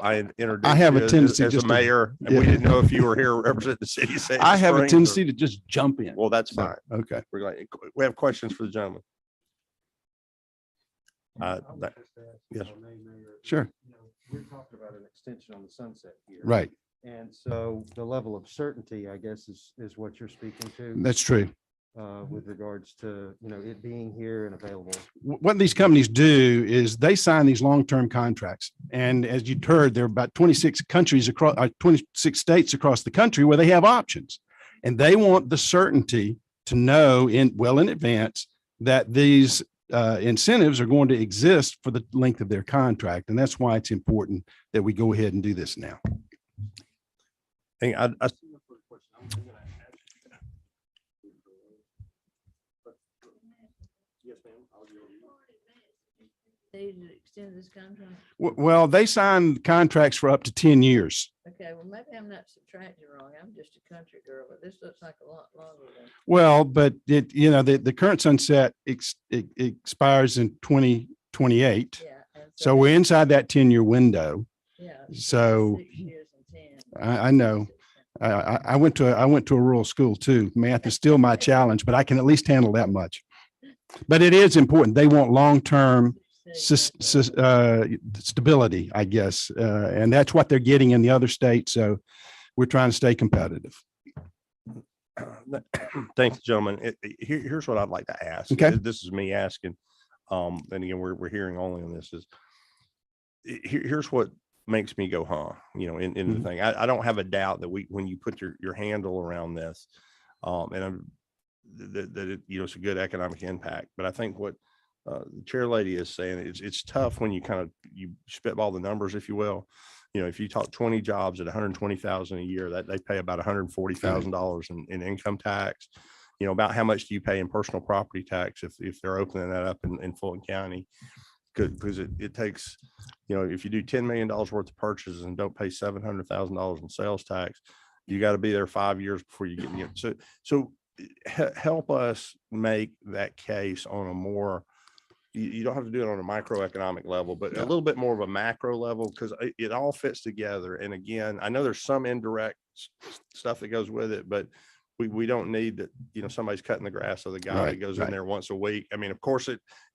I introduced. I have a you tendency as a just to- mayor, and we yeah. didn't know if you were here representing the city. of Sandy I have a Springs tendency or- to just jump in. Well, that's So, fine. okay. We're going, we have questions for the gentleman. Yes. Sure. We're talking about an extension on the sunset here. Right. And so the level of certainty, I guess, is what you're speaking to. That's true. With regards to, it being here and available. What these companies do is they sign these long-term contracts. And as you heard, there are about 26 countries across 26 states across the country where they have options. And they want the certainty to know well in advance that these incentives are going to exist for the length of their contract. And that's why it's important that we go ahead and do this now. Hey, They to extend this contract. Well, they sign contracts for up to 10 years. Okay, well, maybe I'm not subtracting wrong. I'm just a country girl, but this looks like a lot longer than. Well, but the current sunset expires in 2028. Yeah. And So we're inside that 10-year window. Yeah. So 6 years and 10. I know. I went to a rural school too. Math is still my challenge, but I can at least handle that much. But it is important. They want long-term stability, I guess. And that's what they're getting in the other states. So we're trying to stay competitive. Thanks, gentlemen. Here's what I'd like to ask. Okay. This is me asking. And again, we're hearing only on this is here's what makes me go, huh, in the thing. I don't have a doubt that when you put your handle around this, and that it, it's a good economic impact. But I think what the chair lady is saying, it's tough when you kind of, you spitball the numbers, if you will. You know, if you talk 20 jobs at 120,000 a year, that they pay about $140,000 in income tax. You know, about how much do you pay in personal property tax if they're opening that up in Fulton County? Because it takes, you know, if you do $10 million worth of purchases and don't pay $700,000 in sales tax, you got to be there 5 years before you get, you know, so help us make that case on a more, you don't have to do it on a microeconomic level, but a little bit more of a macro level, because it all fits together. And again, I know there's some indirect stuff that goes with it, but we don't need that, you know, somebody's cutting the grass of the guy that goes in there once a week. I mean, of course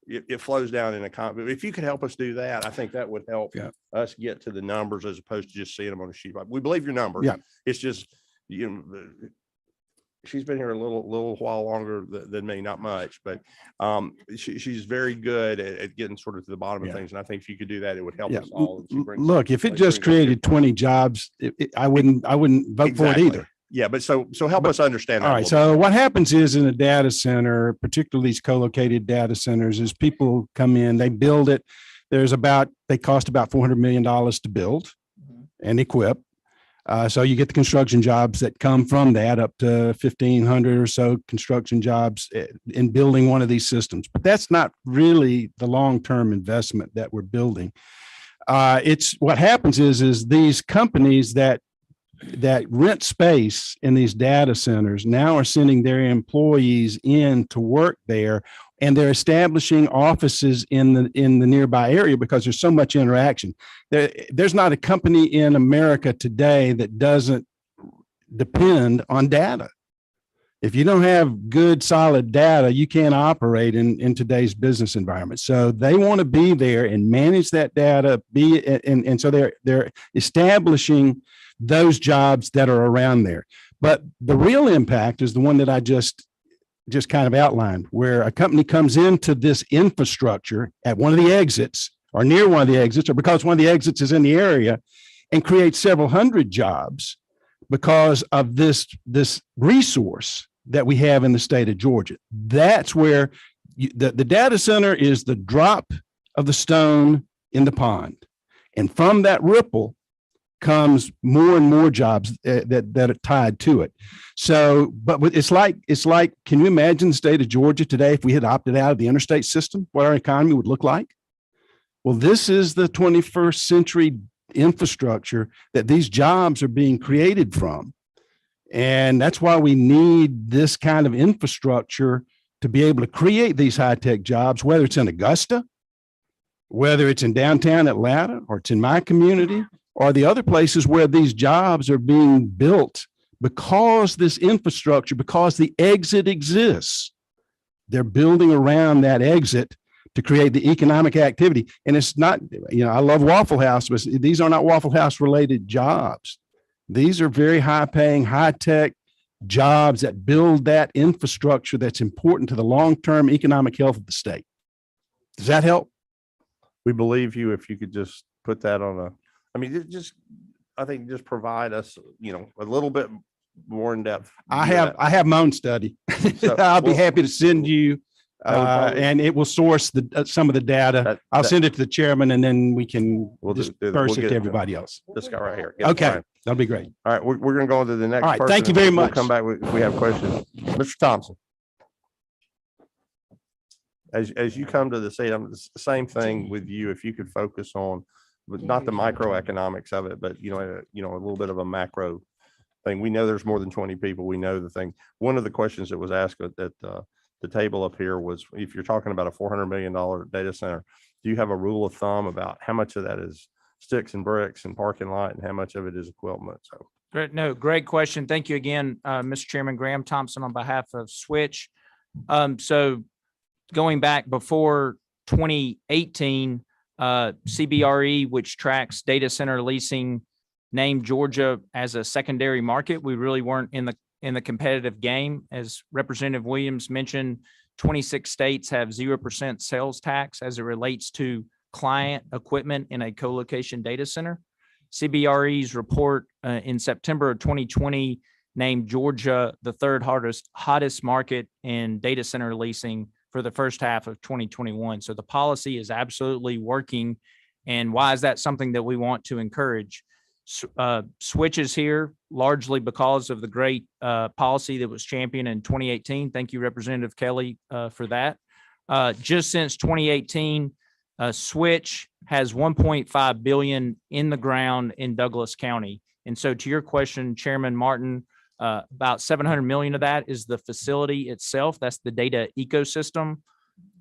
it flows down in a but if you could help us do that, I think that would help us get to the numbers as opposed to just seeing them on a sheet. We believe your numbers. Yeah. It's just, you know, she's been here a little while longer than me, not much, but she's very good at getting sort of to the bottom of things. And I think if you could do that, it would help us all. Look, if it just created 20 jobs, I wouldn't vote for it either. Yeah, but so help us understand that. All right. So what happens is in a data center, particularly these co-located data centers, is people come in, they build it. They cost about $400 million to build and equip. So you get the construction jobs that come from that, up to 1,500 or so construction jobs in building one of these systems. But that's not really the long-term investment that we're building. It's what happens is these companies that rent space in these data centers now are sending their employees in to work there, and they're establishing offices in the nearby area because there's so much interaction. There's not a company in America today that doesn't depend on data. If you don't have good, solid data, you can't operate in today's business environment. So they want to be there and manage that data, and so they're establishing those jobs that are around there. But the real impact is the one that I just kind of outlined, where a company comes into this infrastructure at one of the exits or near one of the exits, or because one of the exits is in the area, and creates several hundred jobs because of this resource that we have in the state of Georgia. That's where the data center is the drop of the stone in the pond. And from that ripple comes more and more jobs that are tied to it. So, but it's like, can you imagine the state of Georgia today if we had opted out of the interstate system, what our economy would look like? Well, this is the 21st century infrastructure that these jobs are being created from. And that's why we need this kind of infrastructure to be able to create these high-tech jobs, whether it's in Augusta, whether it's in downtown Atlanta, or it's in my community, or the other places where these jobs are being built because this infrastructure, because the exit exists. They're building around that exit to create the economic activity. And it's not, you know, I love Waffle House, but these are not Waffle House related jobs. These are very high paying, high tech jobs that build that infrastructure that's important to the long-term economic health of the state. Does that help? We believe you if you could just put that on I think just provide us, you know, a little bit more in depth. I have my own study. So, I'll be happy to send you, and it will source some of the data. I'll send it to the chairman, and then we can disperse it to everybody else. This guy right here. Okay, that'll be great. All right, we're going to go on to the next. All right, person, thank you and very we'll much. Come back if we have questions. Mr. Thompson. As you come to the seat, it's the same thing with you. If you could focus on, but not the microeconomics of it, but a little bit of a macro thing. We know there's more than 20 people. We know the thing. One of the questions that was asked at the table up here was, if you're talking about a $400 million data center, do you have a rule of thumb about how much of that is sticks and bricks and parking lot, and how much of it is equipment? So Great. No, great question. Thank you again, Mr. Chairman. Graham Thompson on behalf of Switch. So going back before 2018, CBRE, which tracks data center leasing, named Georgia as a secondary market. We really weren't in the competitive game. As Representative Williams mentioned, 26 states have 0% sales tax as it relates to client equipment in a co-location data center. CBRE's report in September of 2020 named Georgia the third hottest market in data center leasing for the first half of 2021. So the policy is absolutely working. And why is that something that we want to encourage? Switch is here largely because of the great policy that was championed in 2018. Thank you, Representative Kelly, for that. Just since 2018, Switch has 1.5 billion in the ground in Douglas County. And so to your question, Chairman Martin, about 700 million of that is the facility itself. That's the data ecosystem,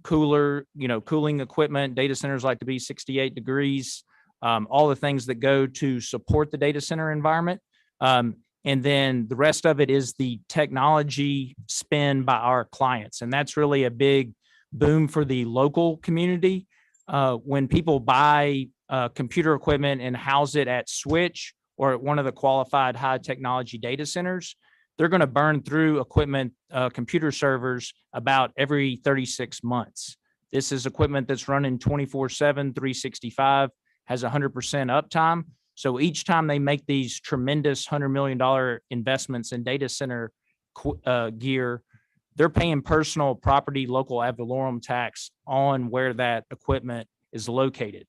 cooler, cooling equipment. Data centers like to be 68 degrees, all the things that go to support the data center environment. And then the rest of it is the technology spend by our clients. And that's really a big boom for the local community. When people buy computer equipment and house it at Switch or at one of the qualified high technology data centers, they're going to burn through equipment, computer servers about every 36 months. This is equipment that's running 24/7, 365, has 100% uptime. So each time they make these tremendous $100 million investments in data center gear, they're paying personal property local ad valorem tax on where that equipment is located.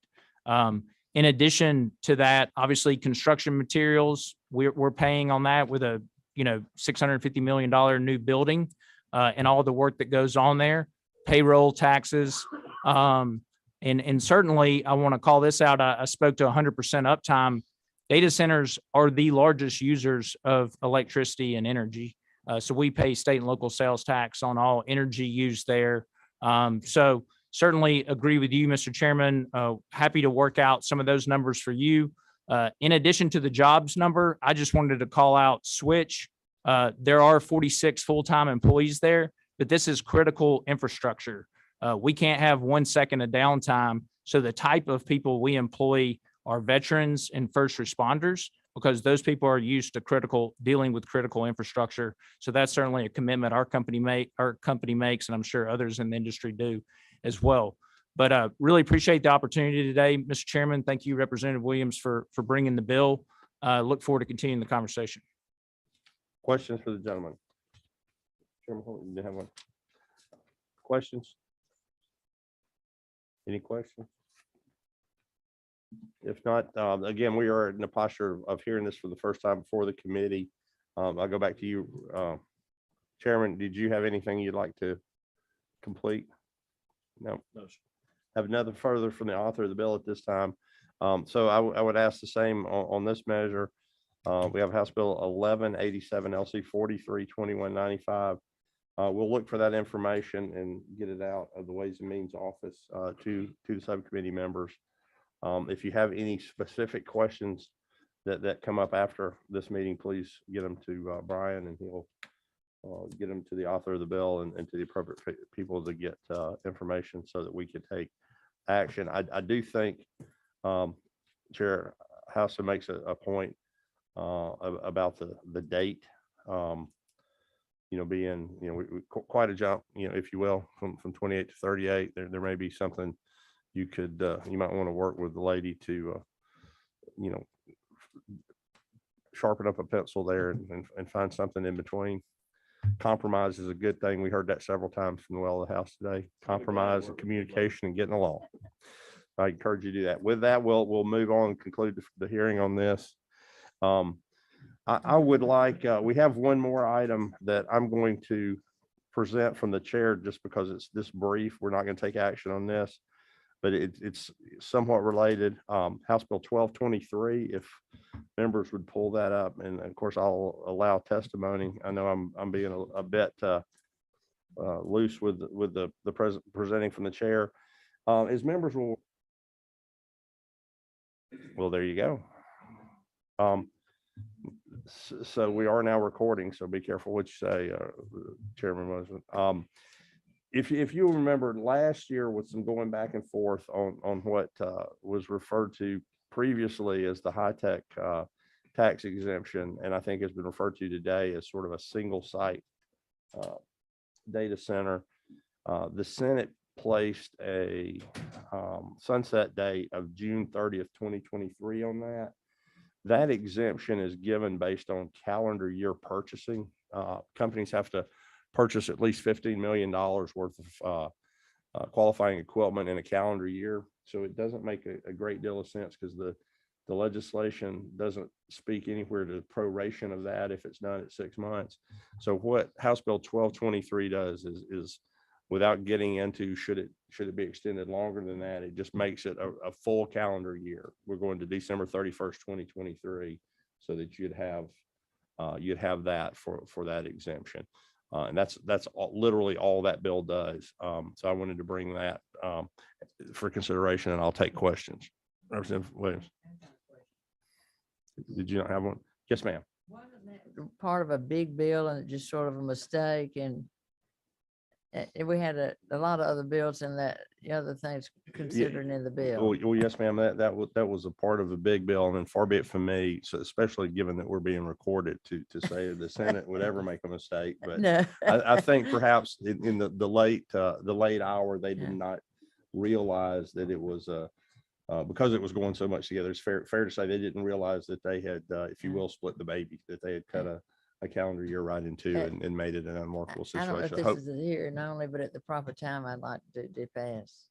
In addition to that, obviously construction materials, we're paying on that with a $650 million new building and all the work that goes on there, payroll taxes. And certainly I want to call this out. I spoke to 100% uptime. Data centers are the largest users of electricity and energy. So we pay state and local sales tax on all energy used there. So certainly agree with you, Mr. Chairman. Happy to work out some of those numbers for you. In addition to the jobs number, I just wanted to call out Switch. There are 46 full-time employees there, but this is critical infrastructure. We can't have 1 second of downtime. So the type of people we employ are veterans and first responders, because those people are used to dealing with critical infrastructure. So that's certainly a commitment our company makes, and I'm sure others in the industry do as well. But really appreciate the opportunity today, Mr. Chairman. Thank you, Representative Williams, for bringing the bill. Look forward to continuing the conversation. Questions for the gentleman? Chairman Holt, you have one? Questions? Any questions? If not, again, we are in the posture of hearing this for the first time before the committee. I'll go back to you, Chairman. Did you have anything you'd like to complete? No. Have nothing further from the author of the bill at this time. So I would ask the same on this measure. We have House Bill 1187 LC 432195. We'll look for that information and get it out of the Ways and Means Office to the subcommittee members. If you have any specific questions that come up after this meeting, please get them to Brian, and he'll get them to the author of the bill and to the appropriate people to get information so that we could take action. I do think Chair House makes a point about the date, being, quite a jump, if you will, from 28 to 38. There may be something you might want to work with the lady to, sharpen up a pencil there and find something in between. Compromise is a good thing. We heard that several times from the well of the House today. Compromise and communication and getting along. I encourage you to do that. With that, we'll move on and conclude the hearing on this. I would like, we have one more item that I'm going to present from the chair just because it's this brief. We're not going to take action on this, but it's somewhat related. House Bill 1223, if members would pull that up, and of course I'll allow testimony. I know I'm being a bit loose with the presenting from the chair. As members will, well, there you go. So we are now recording, so be careful what you say, Chairman Mosman. If you remember last year with some going back and forth on what was referred to previously as the high-tech tax exemption, and I think has been referred to today as sort of a single site data center, the Senate placed a sunset date of June 30th, 2023 on that. That exemption is given based on calendar year purchasing. Companies have to purchase at least $15 million worth of qualifying equipment in a calendar year. So it doesn't make a great deal of sense because the legislation doesn't speak anywhere to proration of that if it's done at 6 months. So what House Bill 1223 does is without getting into should it be extended longer than that, it just makes it a full calendar year. We're going to December 31st, 2023, so that you'd have that for that exemption. And that's literally all that bill does. So I wanted to bring that for consideration, and I'll take questions. Representative Williams. Did you not have one? Yes, ma'am. Wasn't that part of a big bill and just sort of a mistake? And we had a lot of other bills in that, the other things considering in the bill. Well, yes, ma'am. That was a part of a big bill, and then far be it from me, so especially given that we're being recorded to say the Senate would ever make a mistake. But No. I think perhaps in the late hour, they did not realize that it was because it was going so much together. It's fair to say they didn't realize that they had, if you will, split the baby, that they had cut a calendar year right in two and made it an unworkable I don't know if situation. this is a hearing only, but at the proper time, I'd like to pass.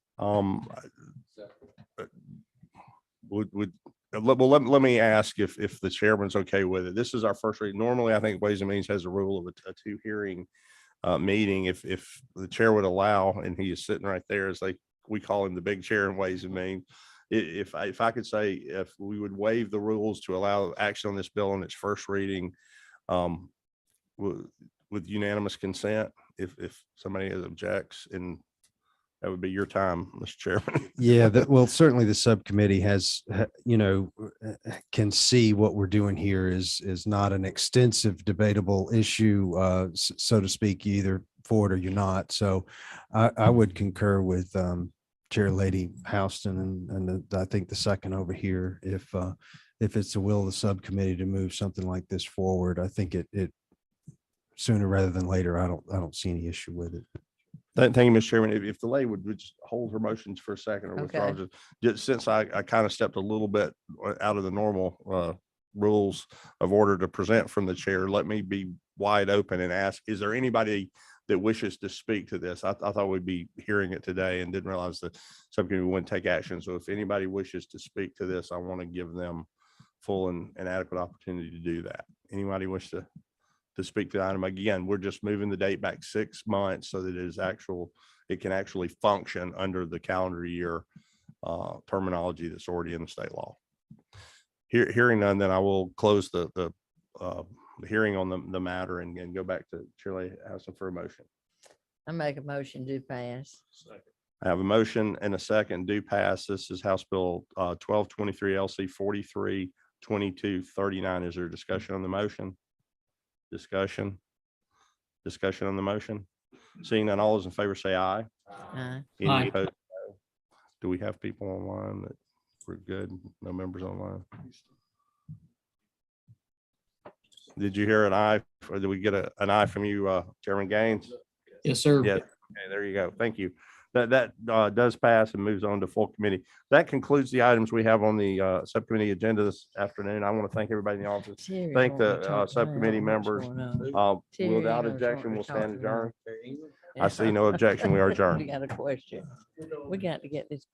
Let me ask if the chairman's okay with it. This is our first reading. Normally, I think Ways and Means has a rule of a two hearing meeting. If the chair would allow, and he is sitting right there, as we call him the big chair in Ways and Means. If I could say, if we would waive the rules to allow action on this bill in its first reading, with unanimous consent, if somebody objects, and that would be your time, Mr. Chairman. Yeah, well, certainly the subcommittee has, can see what we're doing here is not an extensive debatable issue, so to speak, either for it or you're not. So I would concur with Chair Lady Houston and I think the second over here, if it's the will of the subcommittee to move something like this forward, I think it sooner rather than later. I don't see any issue with it. Thank you, Mr. Chairman. If the lady would just hold her motions for a second or withdraw, Okay. just since I kind of stepped a little bit out of the normal rules of order to present from the chair, let me be wide open and ask, is there anybody that wishes to speak to this? I thought we'd be hearing it today and didn't realize the subcommittee wouldn't take action. So if anybody wishes to speak to this, I want to give them full and adequate opportunity to do that. Anybody wish to speak to the item? Again, we're just moving the date back 6 months so that it can actually function under the calendar year terminology that's already in the state law. Hearing none, then I will close the hearing on the matter and go back to Shirley Houston for a motion. I make a motion to pass. I have a motion and a second, do pass. This is House Bill 1223 LC 432239. Is there discussion on the motion? Discussion on the motion. Seeing none, all those in favor say aye. Aye. Any opposed? No. Do we have people online that we're good? No members online? Did you hear an aye, or did we get an aye from you, Chairman Gaines? Yes, sir. Yes. Okay, there you go. Thank you. That does pass and moves on to full committee. That concludes the items we have on the subcommittee agenda this afternoon. I want to thank everybody in the office. Terry Thank wanted to the talk to me. subcommittee I don't know members. what's going on. Terry Without knows objection, what we'll to stand talk about. adjourned. I see no objection. We are We adjourned. got a question. We got to get this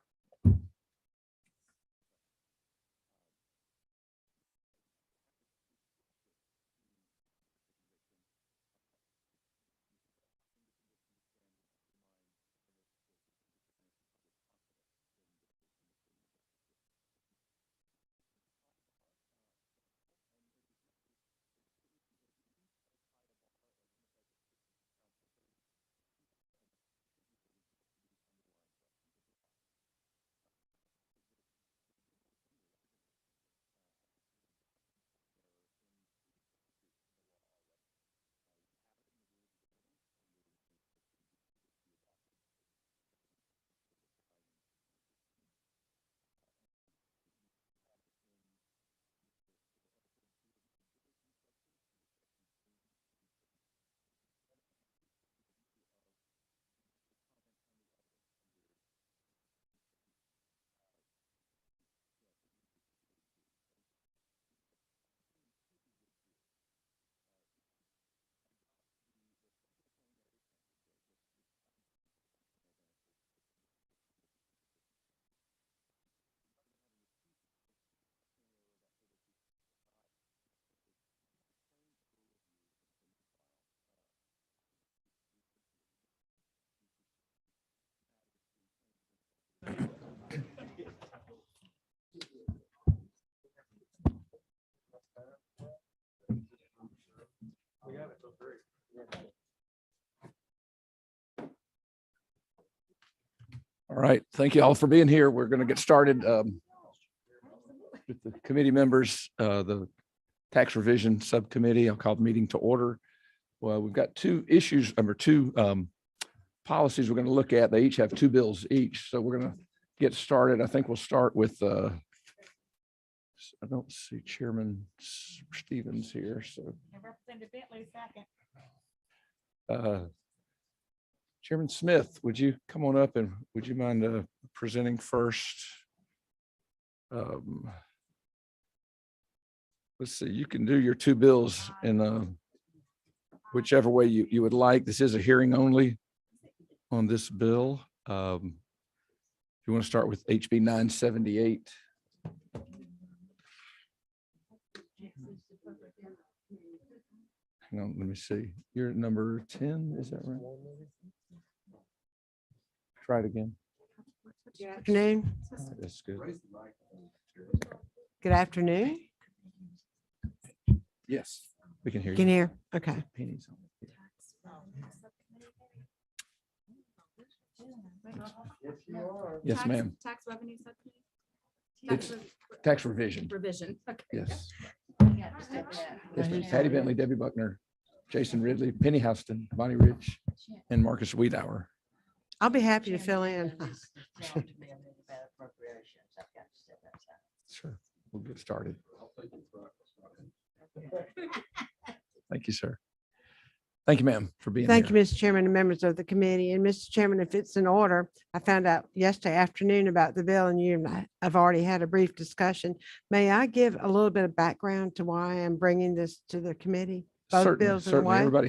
All right, thank you all for being here. We're going to get started with the committee members, the tax revision subcommittee. I'll call the meeting to order. Well, we've got two issues, two policies we're going to look at. They each have two bills each, so we're going to get started. I think we'll start with I don't see Chairman Stevens here, so. Chairman Smith, would you come on up and would you mind presenting first? Let's see, you can do your two bills in whichever way you would like. This is a hearing only on this bill. If you want to start with HB 978. Hang on, let me see. You're number 10, is that right? Try it again. Good afternoon. That's good. Good afternoon. Yes, we can hear you. Can you hear? Okay. Pennies on it. Yes, ma'am. Tax revenue subcommittee? It's tax revision. Revision. Okay. Yes. Yes, ma'am. Patty Bentley, Debbie Buckner, Jason Ridley, Penny Houston, Bonnie Rich, and Marcus Wiedauer. I'll be happy to fill in. Sure, we'll get started. Thank you, sir. Thank you, ma'am, for being here. Thank you, Mr. Chairman and members of the committee. And Mr. Chairman, if it's in order, I found out yesterday afternoon about the bill and you and I have already had a brief discussion. May I give a little bit of background to why I'm bringing this to the committee? Both Certainly, bills in certainly. one?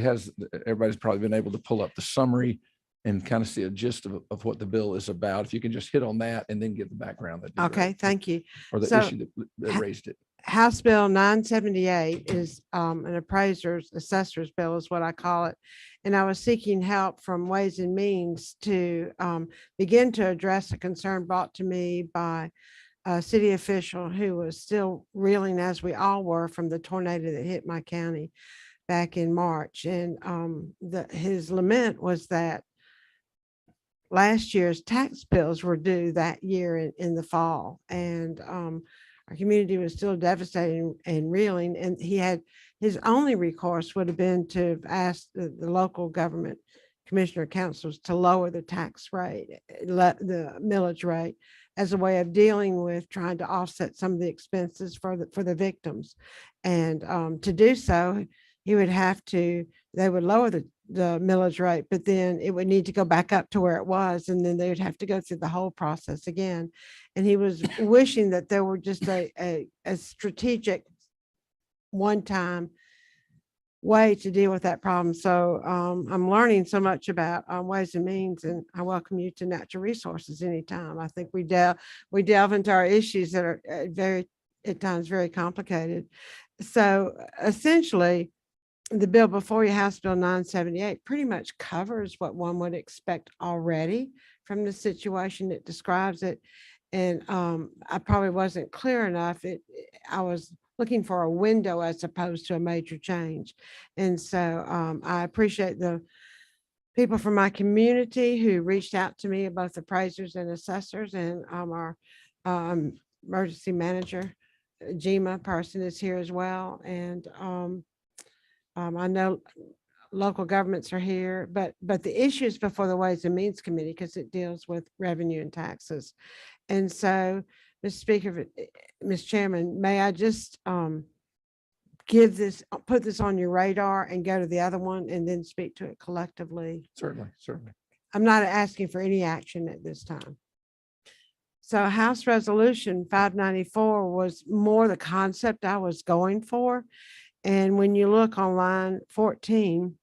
Everybody's probably been able to pull up the summary and kind of see a gist of what the bill is about. If you can just hit on that and then give the background. that'd be great. Okay, thank you. Or the So, issue that raised it. House Bill 978 is an appraiser's assessor's bill is what I call it. And I was seeking help from Ways and Means to begin to address a concern brought to me by a city official who was still reeling, as we all were, from the tornado that hit my county back in March. And his lament was that last year's tax bills were due that year in the fall. And our community was still devastated and reeling, and he had his only recourse would have been to ask the local government commissioner councils to lower the tax rate, the millage rate, as a way of dealing with trying to offset some of the expenses for the victims. And to do so, he would have to, they would lower the millage rate, but then it would need to go back up to where it was. And then they would have to go through the whole process again. And he was wishing that there were just a strategic one-time way to deal with that problem. So I'm learning so much about Ways and Means, and I welcome you to Natural Resources anytime. I think we delve into our issues that are at times very complicated. So essentially, the bill before you, House Bill 978, pretty much covers what one would expect already from the situation. It describes it. And I probably wasn't clear enough. I was looking for a window as opposed to a major change. And so I appreciate the people from my community who reached out to me, both appraisers and assessors, and our emergency manager, Jima person, is here as well. And I know local governments are here, but the issues before the Ways and Means Committee, because it deals with revenue and taxes. And so, Mr. Speaker, Mr. Chairman, may I just put this on your radar and go to the other one and then speak to it collectively? Certainly, certainly. I'm not asking for any action at this time. So House Resolution 594 was more the concept I was going for. And when you look on line 14,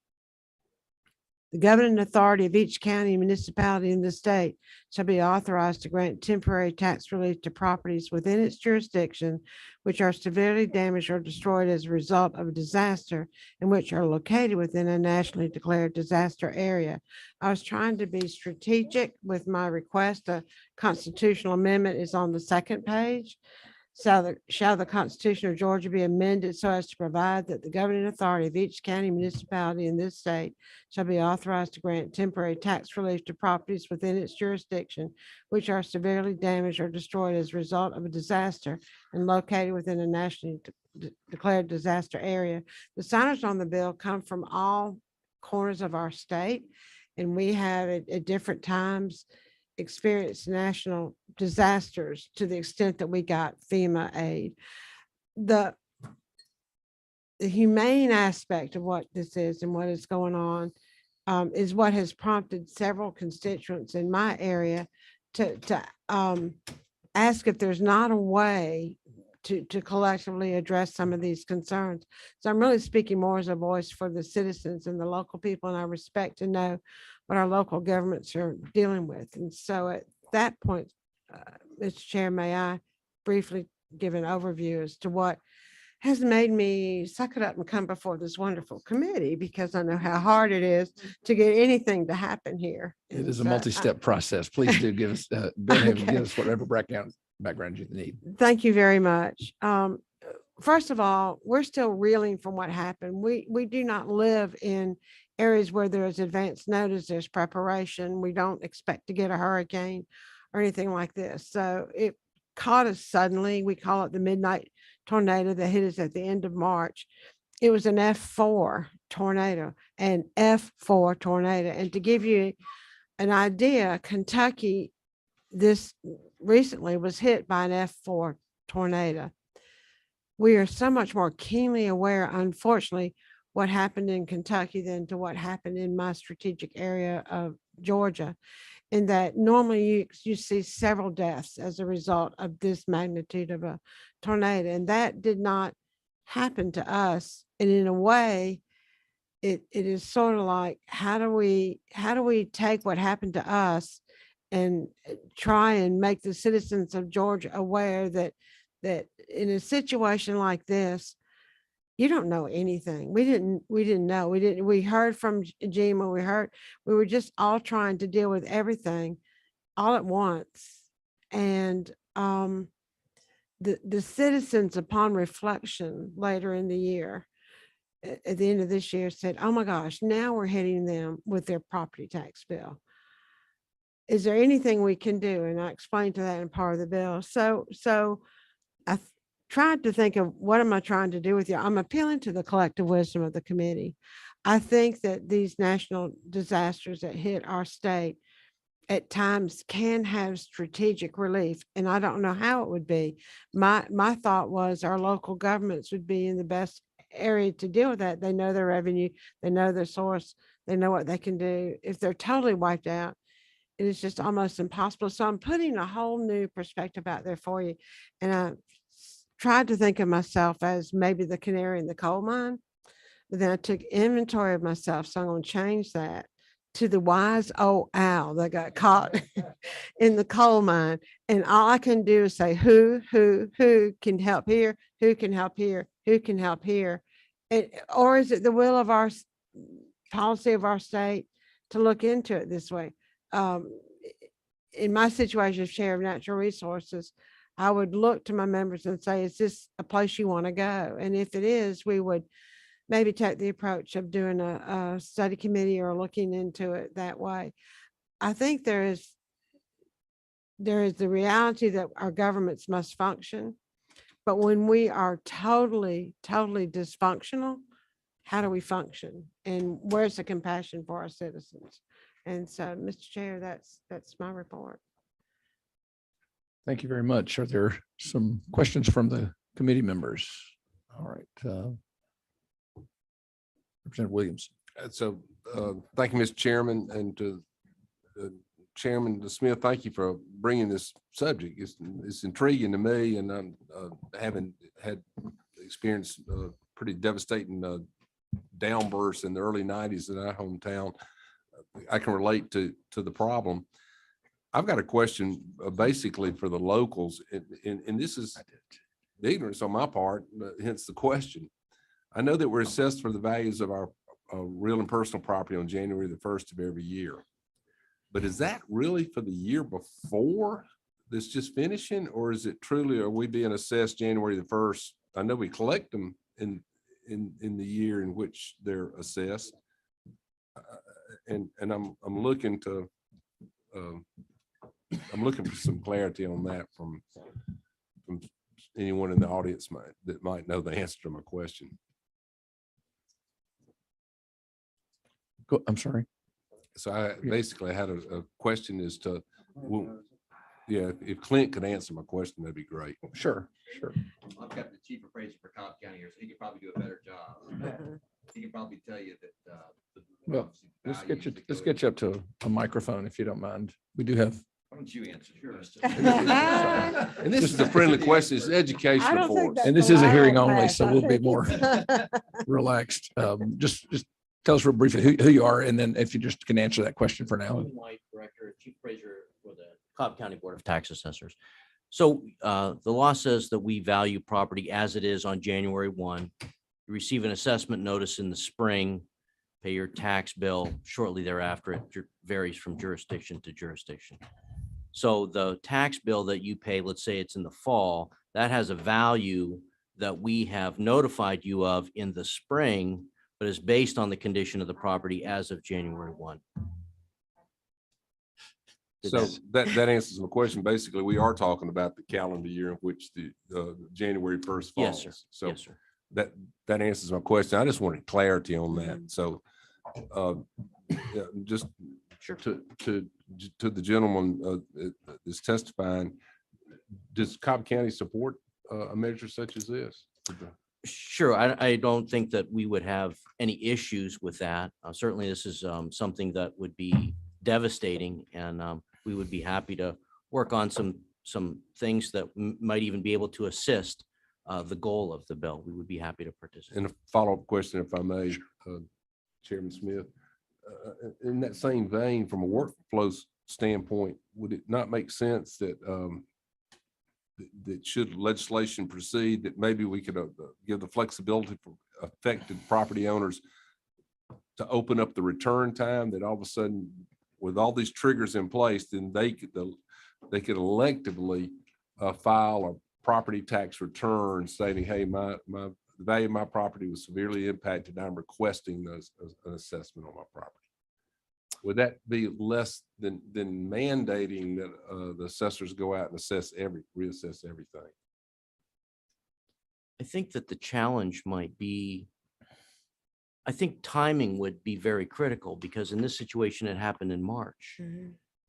the governing authority of each county and municipality in the state shall be authorized to grant temporary tax relief to properties within its jurisdiction which are severely damaged or destroyed as a result of a disaster and which are located within a nationally declared disaster area. I was trying to be strategic with my request. A constitutional amendment is on the second page. shall the Constitution of Georgia be amended so as to provide that the governing authority of each county municipality in this state shall be authorized to grant temporary tax relief to properties within its jurisdiction which are severely damaged or destroyed as a result of a disaster and located within a nationally declared disaster area. The signers on the bill come from all corners of our state, and we have at different times experienced national disasters to the extent that we got FEMA aid. The humane aspect of what this is and what is going on is what has prompted several constituents in my area to ask if there's not a way to collectively address some of these concerns. So I'm really speaking more as a voice for the citizens and the local people, and I respect to know what our local governments are dealing with. And so at that point, Mr. Chair, may I briefly give an overview as to what has made me suck it up and come before this wonderful committee, because I know how hard it is to get anything to happen here. It And is a so multi-step process. Please do give us, Bill Hammond, Okay. give us whatever background you need. Thank you very much. First of all, we're still reeling from what happened. We do not live in areas where there is advance notice, there's preparation. We don't expect to get a hurricane or anything like this. So it caught us suddenly. We call it the midnight tornado that hit us at the end of March. It was an F4 tornado, an F4 tornado. And to give you an idea, Kentucky this recently was hit by an F4 tornado. We are so much more keenly aware, unfortunately, what happened in Kentucky than to what happened in my strategic area of Georgia. In that normally you see several deaths as a result of this magnitude of a tornado, and that did not happen to us. And in a way, it is sort of like, how do we take what happened to us and try and make the citizens of Georgia aware that in a situation like this, you don't know anything. We didn't know. We heard from GEMA. We were just all trying to deal with everything all at once. And the citizens, upon reflection later in the year, at the end of this year, said, oh my gosh, now we're hitting them with their property tax bill. Is there anything we can do? And I explained to that in part of the bill. So I tried to think of, what am I trying to do with you? I'm appealing to the collective wisdom of the committee. I think that these national disasters that hit our state at times can have strategic relief, and I don't know how it would be. My thought was our local governments would be in the best area to deal with that. They know their revenue, they know their source, they know what they can do. If they're totally wiped out, it is just almost impossible. So I'm putting a whole new perspective out there for you. And I tried to think of myself as maybe the canary in the coal mine, but then I took inventory of myself. So I'm going to change that to the wise old owl that got caught in the coal mine. And all I can do is say, who can help here? Who can help here? Who can help here? Or is it the will of our policy of our state to look into it this way? In my situation as chair of natural resources, I would look to my members and say, is this a place you want to go? And if it is, we would maybe take the approach of doing a study committee or looking into it that way. I think there is the reality that our governments must function, but when we are totally dysfunctional, how do we function? And where's the compassion for our citizens? And so, Mr. Chair, that's my report. Thank you very much. Are there some questions from the committee members? All right. Representative Williams. So thank you, Mr. Chairman, and to Chairman Smith, thank you for bringing this subject. It's intriguing to me, and I'm having had experienced pretty devastating downbursts in the early 90s in our hometown. I can relate to the problem. I've got a question basically for the locals, and this is the ignorance on my part, hence the question. I know that we're assessed for the values of our real and personal property on January the 1st of every year. But is that really for the year before that's just finishing, or is it truly, are we being assessed January the 1st? I know we collect them in the year in which they're assessed. And I'm looking to, I'm looking for some clarity on that from anyone in the audience that might know the answer to my question. I'm sorry. So I basically had a question as to, well, yeah, if Clint could answer my question, that'd be great. Sure, sure. I've got the chief appraiser for Cobb County here, so he could probably do a better job. He can probably tell you that. Well, let's get you up to a microphone if you don't mind. We do have. Why don't you answer first? And this is a friendly question, it's educational for us. And this is a hearing only, so we'll be more relaxed. Just tell us real briefly who you are, and then if you just can answer that question for now. White, Director, Chief Appraiser for the Cobb County Board of Tax Assessors. So the law says that we value property as it is on January 1. You receive an assessment notice in the spring, pay your tax bill shortly thereafter. It varies from jurisdiction to jurisdiction. So the tax bill that you pay, let's say it's in the fall, that has a value that we have notified you of in the spring, but is based on the condition of the property as of January 1. So that answers my question. Basically, we are talking about the calendar year in which the January 1st Yes, falls. sir. So Yes, sir. that answers my question. I just wanted clarity on that. So yeah, just to the gentleman is testifying, does Cobb County support a measure such as this? Sure, I don't think that we would have any issues with that. Certainly, this is something that would be devastating, and we would be happy to work on some things that might even be able to assist the goal of the bill. We would be happy to participate. And a follow-up question, if I may, Chairman Smith. In that same vein, from a workflow standpoint, would it not make sense that that should legislation proceed, that maybe we could give the flexibility for affected property owners to open up the return time, that all of a sudden, with all these triggers in place, then they could electively file a property tax return stating, hey, the value of my property was severely impacted. I'm requesting an assessment on my property. Would that be less than mandating that the assessors go out and reassess everything? I think that the challenge might be, I think timing would be very critical, because in this situation, it happened in March.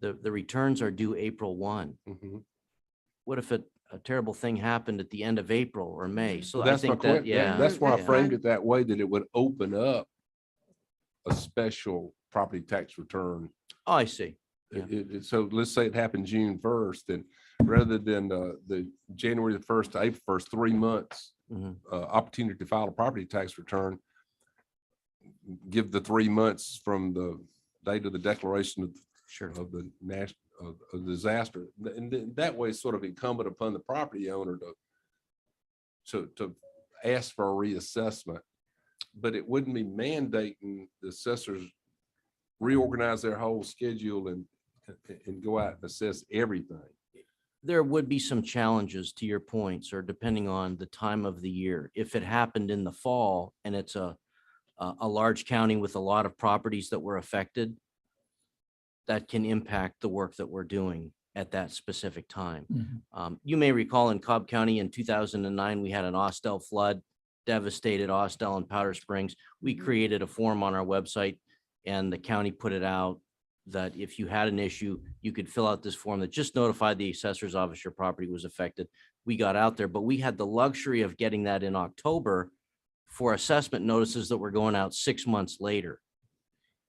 The returns are due April 1. What if a terrible thing happened at the end of April or May? So I think that, yeah. That's why I framed it that way, that it would open up a special property tax return. Oh, I see. Yeah. So let's say it happened June 1st, and rather than the January the 1st to April 1st, 3 months opportunity to file a property tax return, give the 3 months from the date of the declaration of the national disaster, and then that way it's sort of incumbent upon the property owner to ask for a reassessment, but it wouldn't be mandating the assessors reorganize their whole schedule and go out and assess everything. There would be some challenges to your points, or depending on the time of the year. If it happened in the fall and it's a large county with a lot of properties that were affected, that can impact the work that we're doing at that specific time. You may recall in Cobb County in 2009, we had an Austell flood, devastated Austell and Powder Springs. We created a form on our website, and the county put it out that if you had an issue, you could fill out this form that just notified the assessor's office your property was affected. We got out there, but we had the luxury of getting that in October for assessment notices that were going out 6 months later.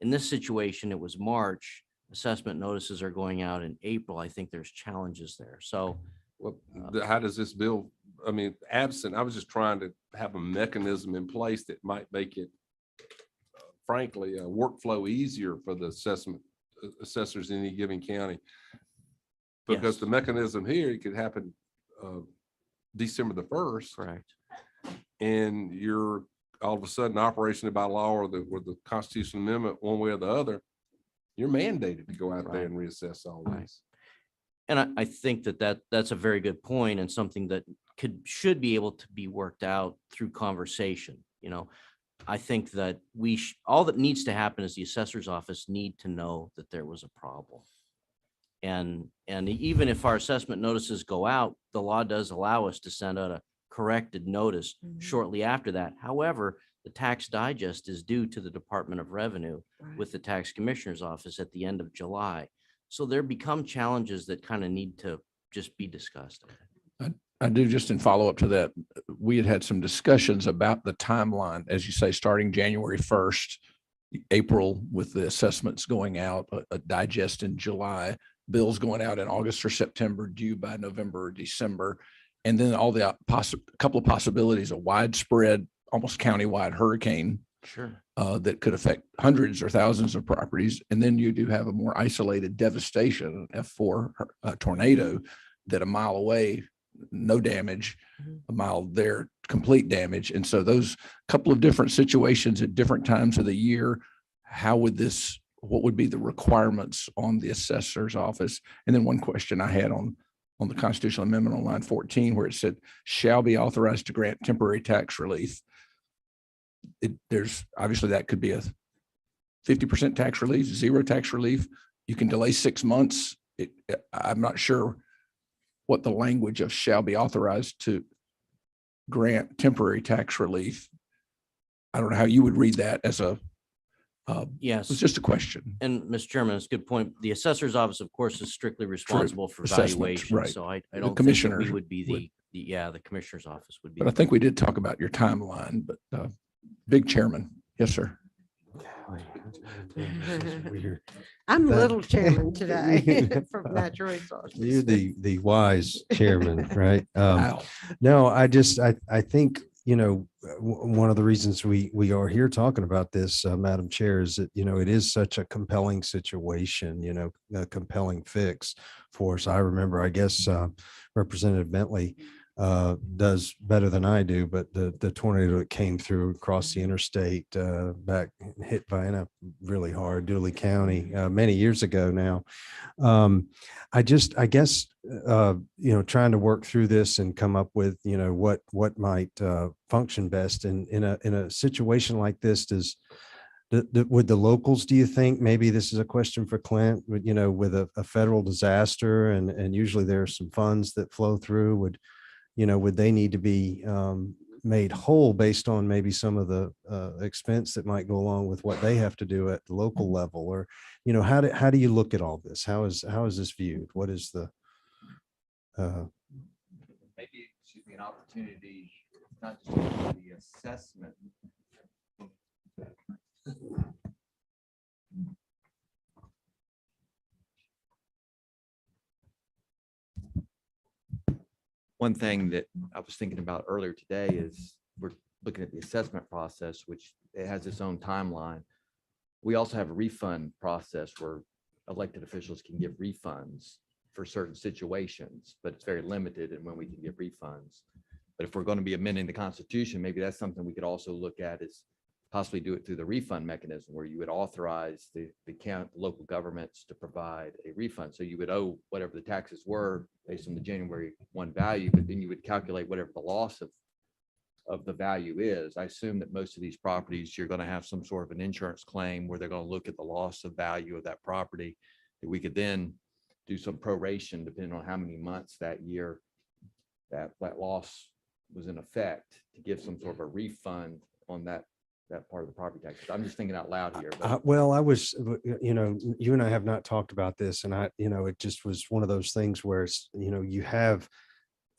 In this situation, it was March. Assessment notices are going out in April. I think there's challenges there. So how does this bill, I mean, absent, I was just trying to have a mechanism in place that might make it, frankly, a workflow easier for the assessors in any given county. Because the mechanism here, it could happen December the 1st. Correct. And you're all of a sudden operating by law or the constitutional amendment, one way or the other, you're mandated to go out there and reassess all these. And I think that's a very good point and something that should be able to be worked out through conversation. You know, I think that all that needs to happen is the assessor's office need to know that there was a problem. And even if our assessment notices go out, the law does allow us to send out a corrected notice shortly after that. However, the tax digest is due to the Department of Revenue with the tax commissioner's office at the end of July. So there become challenges that kind of need to just be discussed. I do, just in follow up to that, we had some discussions about the timeline, as you say, starting January 1st, April with the assessments going out, a digest in July, bills going out in August or September, due by November or December. And then all the couple of possibilities, a widespread, almost countywide hurricane that could affect hundreds or thousands of properties. And then you do have a more isolated devastation, F4 tornado, that a mile away, no damage, a mile there, complete damage. And so those couple of different situations at different times of the year, what would be the requirements on the assessor's office? And then one question I had on the constitutional amendment on line 14, where it said, shall be authorized to grant temporary tax relief. There's obviously that could be a 50% tax relief, 0 tax relief. You can delay 6 months. I'm not sure what the language of shall be authorized to grant temporary tax relief. I don't know how you would read that as yes, it's just a question. And Mr. Chairman, it's a good point. The assessor's office, of course, is strictly responsible for Assessments, valuation. right. So I The don't think that commissioner we would be would. the commissioner's office would be. But I think we did talk about your timeline, but big chairman. Yes, sir. I'm That- little chairman today from Natural Resources. You're the wise chairman, right? Wow. No, I think, you know, one of the reasons we are here talking about this, Madam Chair, is that, you know, it is such a compelling situation, you know, a compelling fix for us. I remember, I guess, Representative Bentley does better than I do, but the tornado that came through across the interstate back hit Vienna really hard, Dooley County, many years ago now. I guess, you know, trying to work through this and come up with, you know, what might function best in a situation like this. Would the locals, do you think, maybe this is a question for Clint, you know, with a federal disaster and usually there are some funds that flow through, would they need to be made whole based on maybe some of the expense that might go along with what they have to do at the local level? Or, you know, how do you look at all this? How is this viewed? What is the Maybe it should be an opportunity, not just for the assessment. One thing that I was thinking about earlier today is we're looking at the assessment process, which it has its own timeline. We also have a refund process where elected officials can give refunds for certain situations, but it's very limited in when we can give refunds. But if we're going to be amending the Constitution, maybe that's something we could also look at, is possibly do it through the refund mechanism, where you would authorize the local governments to provide a refund. So you would owe whatever the taxes were based on the January 1 value, but then you would calculate whatever the loss of the value is. I assume that most of these properties, you're going to have some sort of an insurance claim where they're going to look at the loss of value of that property, that we could then do some proration depending on how many months that year that loss was in effect, to give some sort of a refund on that part of the property tax. I'm just thinking out loud here. But well, I was, you know, you and I have not talked about this, and you know, it just was one of those things where, you know, you have,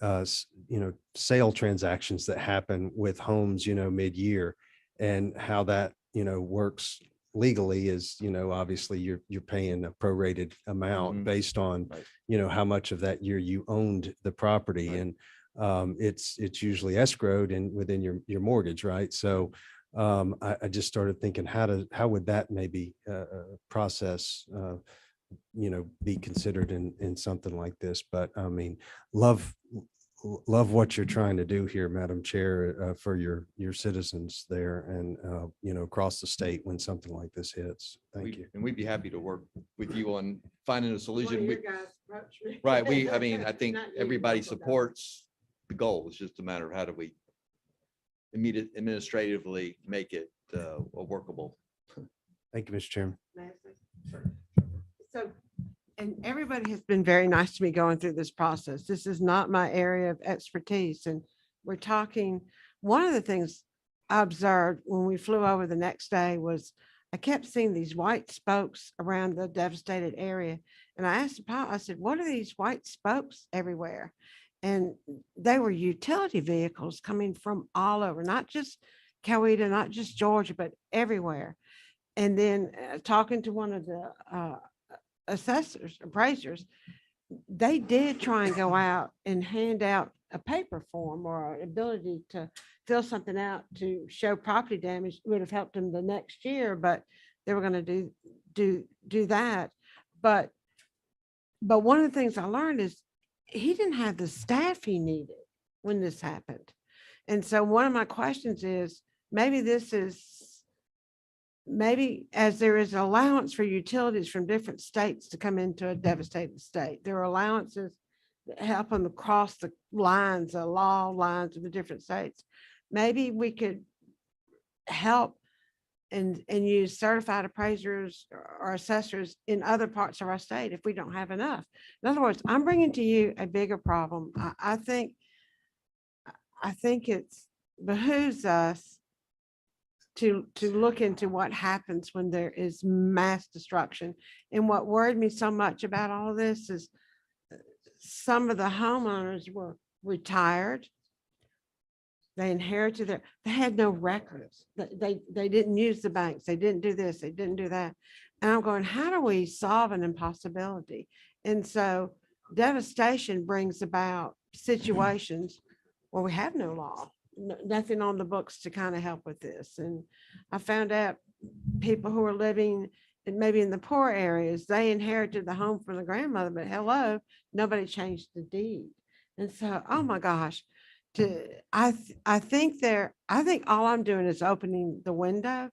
you know, sale transactions that happen with homes, you know, mid-year, and how that, you know, works legally is, you know, obviously you're paying a prorated amount based on, you know, how much of that year you owned the property, and it's usually escrowed and within your mortgage, right? So I just started thinking, how would that maybe process, you know, be considered in something like this? But I mean, love what you're trying to do here, Madam Chair, for your citizens there and, you know, across the state when something like this hits. Thank you. And we'd be happy to work with you on finding a solution. approach me. Right, I mean, I think Not you, everybody Michael, no. supports the goal. It's just a matter of how do we administratively make it workable. Thank you, Mr. Chairman. May I say? So, and everybody has been very nice to me going through this process. This is not my area of expertise. And we're talking, one of the things I observed when we flew over the next day was I kept seeing these white spokes around the devastated area. And I asked the pilot, I said, what are these white spokes everywhere? And they were utility vehicles coming from all over, not just Coweta, not just Georgia, but everywhere. And then talking to one of the assessors, appraisers, they did try and go out and hand out a paper form or an ability to fill something out to show property damage. Would have helped them the next year, but they were going to do that. But one of the things I learned is he didn't have the staff he needed when this happened. And so one of my questions is, maybe as there is allowance for utilities from different states to come into a devastated state, there are allowances that help them across the lines, the law lines of the different states. Maybe we could help and use certified appraisers or assessors in other parts of our state if we don't have enough. In other words, I'm bringing to you a bigger problem. I think it's behooves us to look into what happens when there is mass destruction. And what worried me so much about all of this is some of the homeowners were retired. They inherited they had no records. They didn't use the banks. They didn't do this. They didn't do that. And I'm going, how do we solve an impossibility? And so devastation brings about situations where we have no law, nothing on the books to kind of help with this. And I found out people who are living maybe in the poor areas, they inherited the home from the grandmother, but hello, nobody changed the deed. And so, oh my gosh, I think all I'm doing is opening the window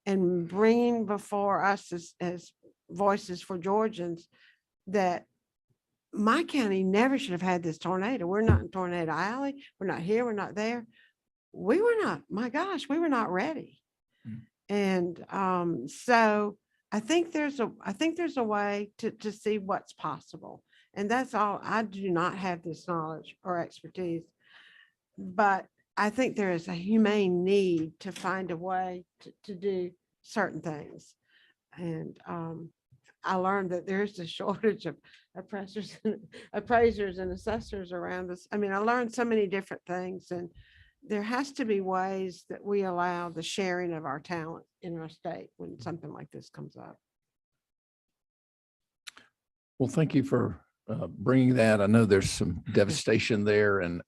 and bringing before us as voices for Georgians that my county never should have had this tornado. We're not in Tornado Alley. We're not here. We're not there. We were not, my gosh, we were not ready. And so I think there's a way to see what's possible. And that's all. I do not have this knowledge or expertise, but I think there is a humane need to find a way to do certain things. And I learned that there's a shortage of appraisers and assessors around us. I mean, I learned so many different things, and there has to be ways that we allow the sharing of our talent in our state when something like this comes up. Well, thank you for bringing that. I know there's some devastation there, and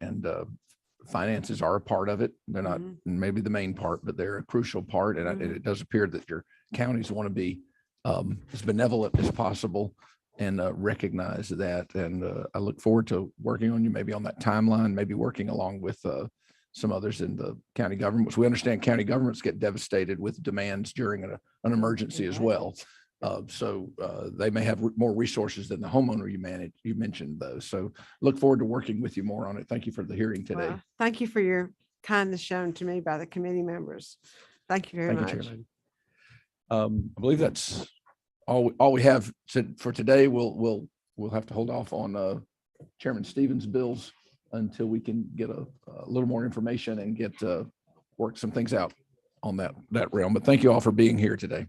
finances are a part of it. They're not maybe the main part, but they're a crucial part. And it does appear that your counties want to be as benevolent as possible and recognize that. And I look forward to working on you, maybe on that timeline, maybe working along with some others in the county governments. We understand county governments get devastated with demands during an emergency as well. So they may have more resources than the homeowner you mentioned those. So look forward to working with you more on it. Thank you for the hearing today. Well, thank you for your kindness shown to me by the committee members. Thank you very much. Chairman. I believe that's all we have for today. We'll have to hold off on Chairman Stevens' bills until we can get a little more information and get work some things out on that realm. But thank you all for being here today.